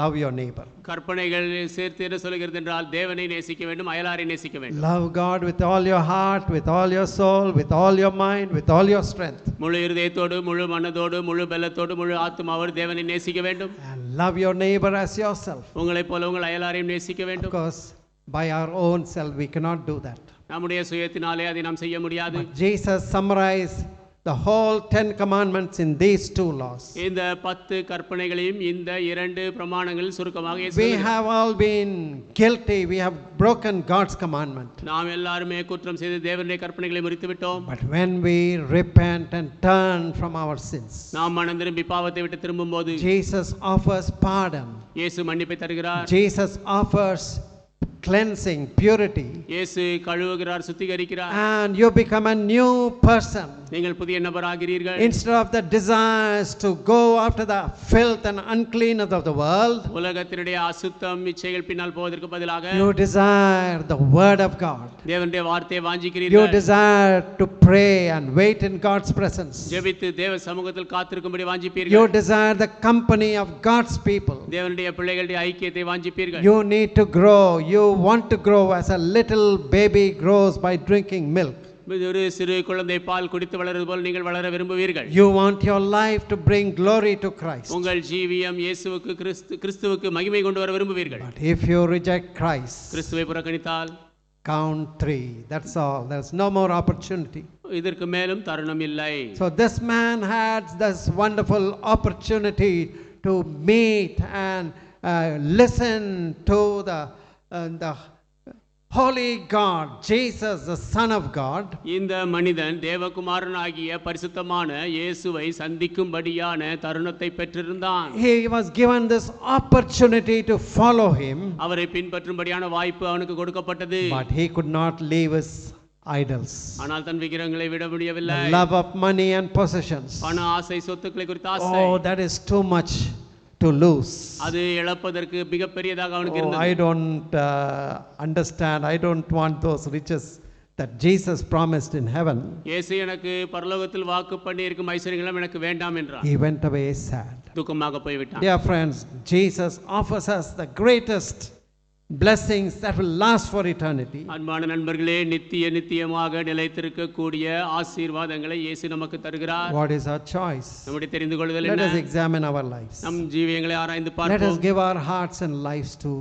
love your neighbor. கற்பனைகள் சேர்த்து என்ன சொல்கிறது என்றால் தேவனை நேசிக்க வேண்டும், அயலாரை நேசிக்க வேண்டும். Love God with all your heart, with all your soul, with all your mind, with all your strength. முழு இருதயத்தோடு முழு மனதோடு முழு பலத்தோடு முழு ஆத்துமாவோடு தேவனை நேசிக்க வேண்டும். And love your neighbor as yourself. உங்களைப் போல உங்கள் அயலாரையும் நேசிக்க Of வேண்டும். course, by our own self we cannot do that. நம்முடைய சுயத்தினாலே அதை நாம் செய்ய முடியாது. But Jesus summarized the whole 10 commandments in these 2 laws. இந்த 10 கற்பனைகளையும் இந்த 2 பிரமாணங்களில் சுருக்கமாக இயேசு We சொல்லுகிறார். have all been guilty. We have broken God's commandment. நாம் எல்லாருமே குற்றம் செய்து தேவனுடைய கற்பனைகளை முறித்து விட்டோம். But when we repent and turn from our sins, நாம் மனம் திரும்பி பாவத்தை விட்டு திரும்பும்போது Jesus offers pardon. இயேசு மன்னிப்பை தருகிறார். Jesus offers cleansing, purity, இயேசு கழுவுகிறார், சுத்திகரிக்கிறார். and you become a new person. நீங்கள் புதிய நபராகிறீர்கள். Instead of the desires to go after the filth and uncleanness of the world, உலகத்தினுடைய அசுத்தம் இச்சைகள் பின்னால் போவதற்கு பதிலாக you desire the word of God. தேவனுடைய வார்த்தையை You வாஞ்சிக்கிறீர்கள். desire to pray and wait in God's presence. ஜெபித்து தேவ சமூகத்தில் காத்திருக்கும்படி You வாஞ்சிப்பீர்கள். desire the company of God's people. தேவனுடைய பிள்ளைகளுடைய ஐக்கியத்தை வாஞ்சிப்பீர்கள். You need to grow. You want to grow as a little baby grows by drinking milk. ஒரு சிறு குழந்தை பால் குடித்து வளருவது போல் நீங்கள் வளர விரும்புவீர்கள். You want your life to bring glory to Christ. உங்கள் ஜீவியம் இயேசுவுக்கு கிறிஸ்துவுக்கு மகிமை கொண்டு வர விரும்புவீர்கள். But if you reject Christ, கிறிஸ்துவை புறக்கணித்தால் count 3. That's all. There's no more opportunity. இதற்கு மேலும் தருணம் இல்லை. So this man had this wonderful opportunity to meet and listen to the Holy God, Jesus, the Son of God. இந்த மனிதன் தேவகுமாரனாகிய பரிசுத்தமான இயேசுவை சந்திக்கும்படியான தருணத்தை பெற்றிருந்தான். He was given this opportunity to follow him, அவரை பின்பற்றும்படியான வாய்ப்பு அவனுக்கு கொடுக்கப்பட்டது. but he could not leave his idols. ஆனால் தன் விக்கிரகங்களை விட முடியவில்லை. The love of money and possessions. பண ஆசை, சொத்துக்களை குறித்த ஆசை. Oh, that is too much to lose. அது இழப்பதற்கு மிகப்பெரியதாக அவனுக்கு Oh, இருந்தது. I don't understand. I don't want those riches that Jesus promised in heaven. இயேசு எனக்கு பரலோகத்தில் வாக்கு பண்ணி இருக்கும் ஐஸ்வரியங்களும் எனக்கு வேண்டாம் என்றார். He went away sad. துக்கமாக போய்விட்டான். Dear friends, Jesus offers us the greatest blessings that will last for eternity. அன்பான நண்பர்களே, நித்தியமாக நிலைத்திருக்கக்கூடிய ஆசீர்வாதங்களை இயேசு நமக்கு தருகிறார். What is our choice? நம்முடைய தெரிந்து கொள்ளுதல் Let என்ன? us examine our lives. நம் ஜீவியங்களை ஆராய்ந்து Let us பார்ப்போம். give our hearts and lives to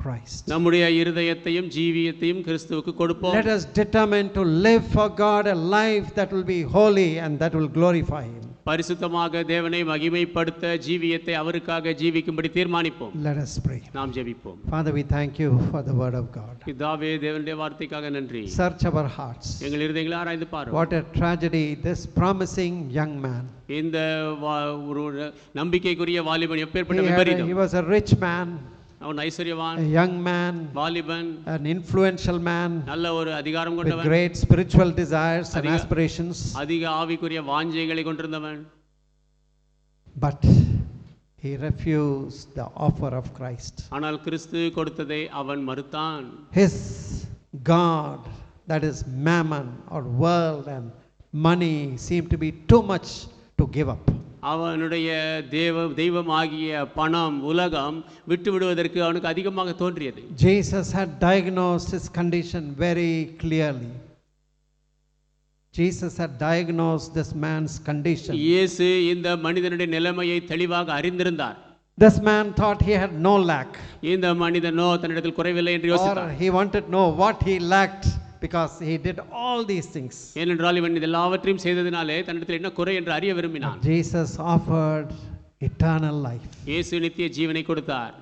Christ. நம்முடைய இருதயத்தையும் ஜீவியத்தையும் கிறிஸ்துவுக்கு கொடுப்போம். Let us determine to live for God a life that will be holy and that will glorify Him. பரிசுத்தமாக தேவனை மகிமைப்படுத்த ஜீவியத்தை அவருக்காக ஜீவிக்கும்படி தீர்மானிப்போம். Let us pray. நாம் ஜெபிப்போம். Father, we thank you for the word of God. பிதாவே, தேவனுடைய வார்த்தைக்காக நன்றி. Search our hearts. எங்கள் இருதயங்களை ஆராய்ந்து பாரும். What a tragedy, this promising young man. இந்த ஒரு நம்பிக்கைக்குரிய வாலிபன் எப்பேற்பட்ட விபரீதம். He was a rich man, அவன் ஐஸ்வர்யவான், a young man, வாலிபன், an influential man நல்ல ஒரு அதிகாரம் with கொண்டவன், great spiritual desires and aspirations. அதிக ஆவிக்குரிய வாஞ்சைகளை கொண்டிருந்தவன். But he refused the offer of Christ. ஆனால் கிறிஸ்து கொடுத்ததை அவன் மறுத்தான். His God, that is mammon or world and money, seemed to be too much to give up. அவனுடைய தெய்வமாகிய பணம், உலகம் விட்டு விடுவதற்கு அவனுக்கு அதிகமாக தோன்றியது. Jesus had diagnosed his condition very clearly. Jesus had diagnosed this man's condition. இயேசு இந்த மனிதனுடைய நிலைமையை தெளிவாக அறிந்திருந்தார். This man thought he had no lack. இந்த மனிதனோ தன்னிடத்தில் குறைவில்லை என்று Or யோசித்தார். he wanted to know what he lacked because he did all these things. ஏனென்றால் இவன் எல்லாவற்றையும் செய்ததினாலே தன்னிடத்தில் என்ன குறை என்று அறிய விரும்பினான். Jesus offered eternal life. இயேசு நித்திய ஜீவனை கொடுத்தார்.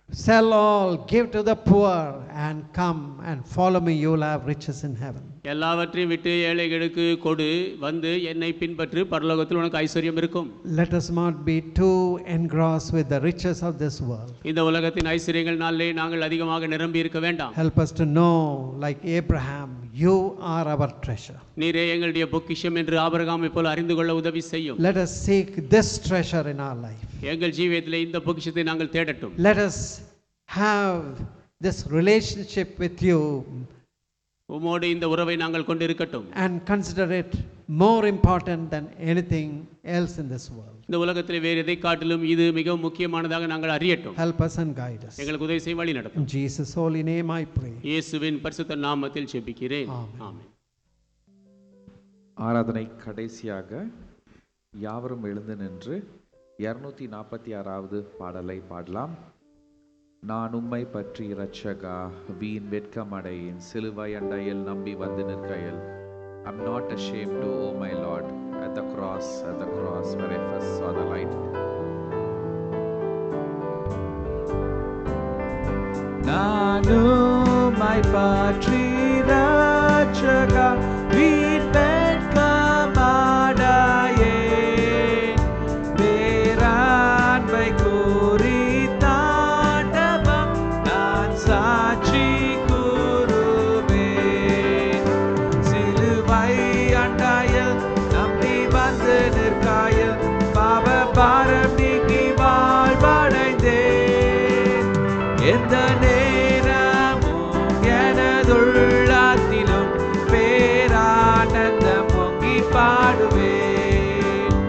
Sell all, give to the poor, and come and follow me. You will have riches in heaven. எல்லாவற்றையும் விட்டு ஏழைகளுக்கு கொடு, வந்து என்னை பின்பற்று, பரலோகத்தில் உனக்கு ஐஸ்வர்யம் இருக்கும். Let us not be too engrossed with the riches of this world. இந்த உலகத்தின் ஐஸ்வர்யங்களாலே நாங்கள் அதிகமாக நிரம்பி இருக்க வேண்டாம். Help us to know, like Abraham, you are our treasure. நீரே எங்களுடைய பொக்கிஷம் என்று ஆபிரகாமை போல அறிந்து கொள்ள உதவி செய்யும். Let us seek this treasure in our life. எங்கள் ஜீவியத்திலே இந்த பொக்கிஷத்தை நாங்கள் தேடட்டும். Let us have this relationship with you உம்மோடு இந்த உறவை நாங்கள் கொண்டிருக்கட்டும். and consider it more important than anything else in this world. இந்த உலகத்திலே வேறு எதை காட்டிலும் இது மிகவும் முக்கியமானதாக நாங்கள் அறியட்டும். Help us and guide us. எங்களுக்கு உதவி செய்ய வழி நடத்தும். In Jesus' holy name I pray. இயேசுவின் பரிசுத்த நாமத்தில் ஜெபிக்கிறேன். ஆமென். ஆராதனை கடைசியாக யாவரும் எழுந்து நின்று 246வது பாடலை பாடலாம். நான் உம்மை பற்றி இரட்சகா வீண் வெட்கமடையின் சிலுவை அண்டையில் நம்பி வந்து நிற்கையில் I'm not ashamed to, oh my Lord, at the cross, where I first saw the light. நானுமாய் பாற்றி ரட்சகா வீட்பெட்கமாடாயே பேராண்மை கூறி தாண்டவம் நான் சாட்சி கூறுவேன் சிலுவை அண்டாயில் நம்பி வந்து நிற்காயில் பாவ பாரம் நீக்கி வாழ்வடைந்தேன் எந்த நேரமும் எனதுள்ளத்திலும் பேரானந்தம் பொங்கி பாடுவேன்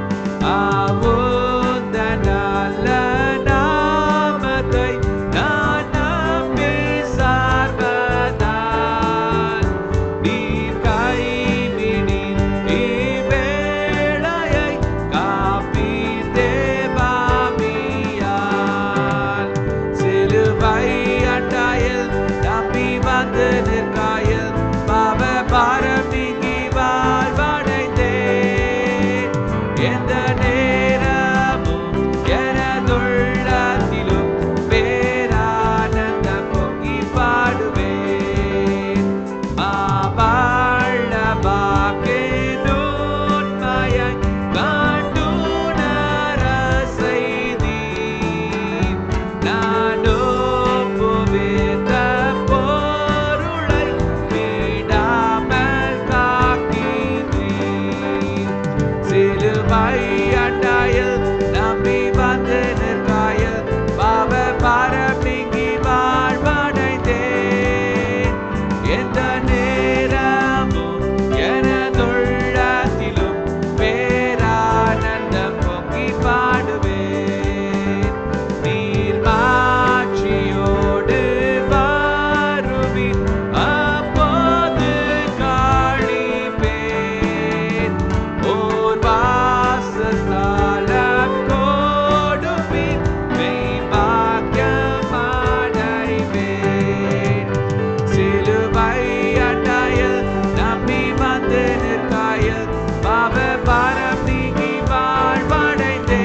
ஆவுந்த நல்ல நாமத்தை நான் நம்பி சார்வதால் நீர் கைவிடின் இவ்வேளையை காப்பீர் தேவாவியால் சிலுவை அண்டாயில் நம்பி வந்து நிற்காயில் பாவ பாரம் நீங்கி வாழ்வடைந்தேன் எந்த நேரமும் எனதுள்ளத்திலும் பேரானந்தம் பொங்கி பாடுவேன் மாவாழ வாக்கினுண்மையை கண்டுணர செய்தீர் நானும் புவித்த பொருளை விடாமல் காக்கிறீர் சிலுவை அண்டாயில் நம்பி வந்து நிற்காயில் பாவ பாரம் நீங்கி வாழ்வடைந்தேன் எந்த நேரமும் எனதுள்ளத்திலும் பேரானந்தம் பொங்கி பாடுவேன் நீர் மாட்சியோடு வருவீர் அப்போது காணிப்பேன் ஓர் வாசஸ்தலம் கொடுப்பீர் மெய் பாக்கியம் அடைவேன் சிலுவை அண்டாயில் நம்பி வந்து நிற்காயில் பாவ பாரம் நீங்கி வாழ்வடைந்தேன்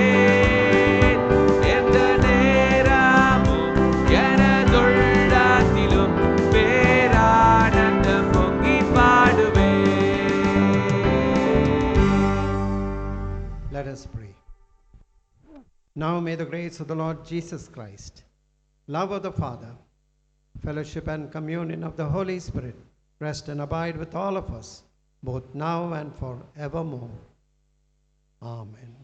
எந்த நேரமும் எனதுள்ளத்திலும் பேரானந்தம் பொங்கி பாடுவேன். Let us pray. Now may the grace of the Lord Jesus Christ, love of the Father, fellowship and communion of the Holy Spirit rest and abide with all of us, both now and forevermore. Amen.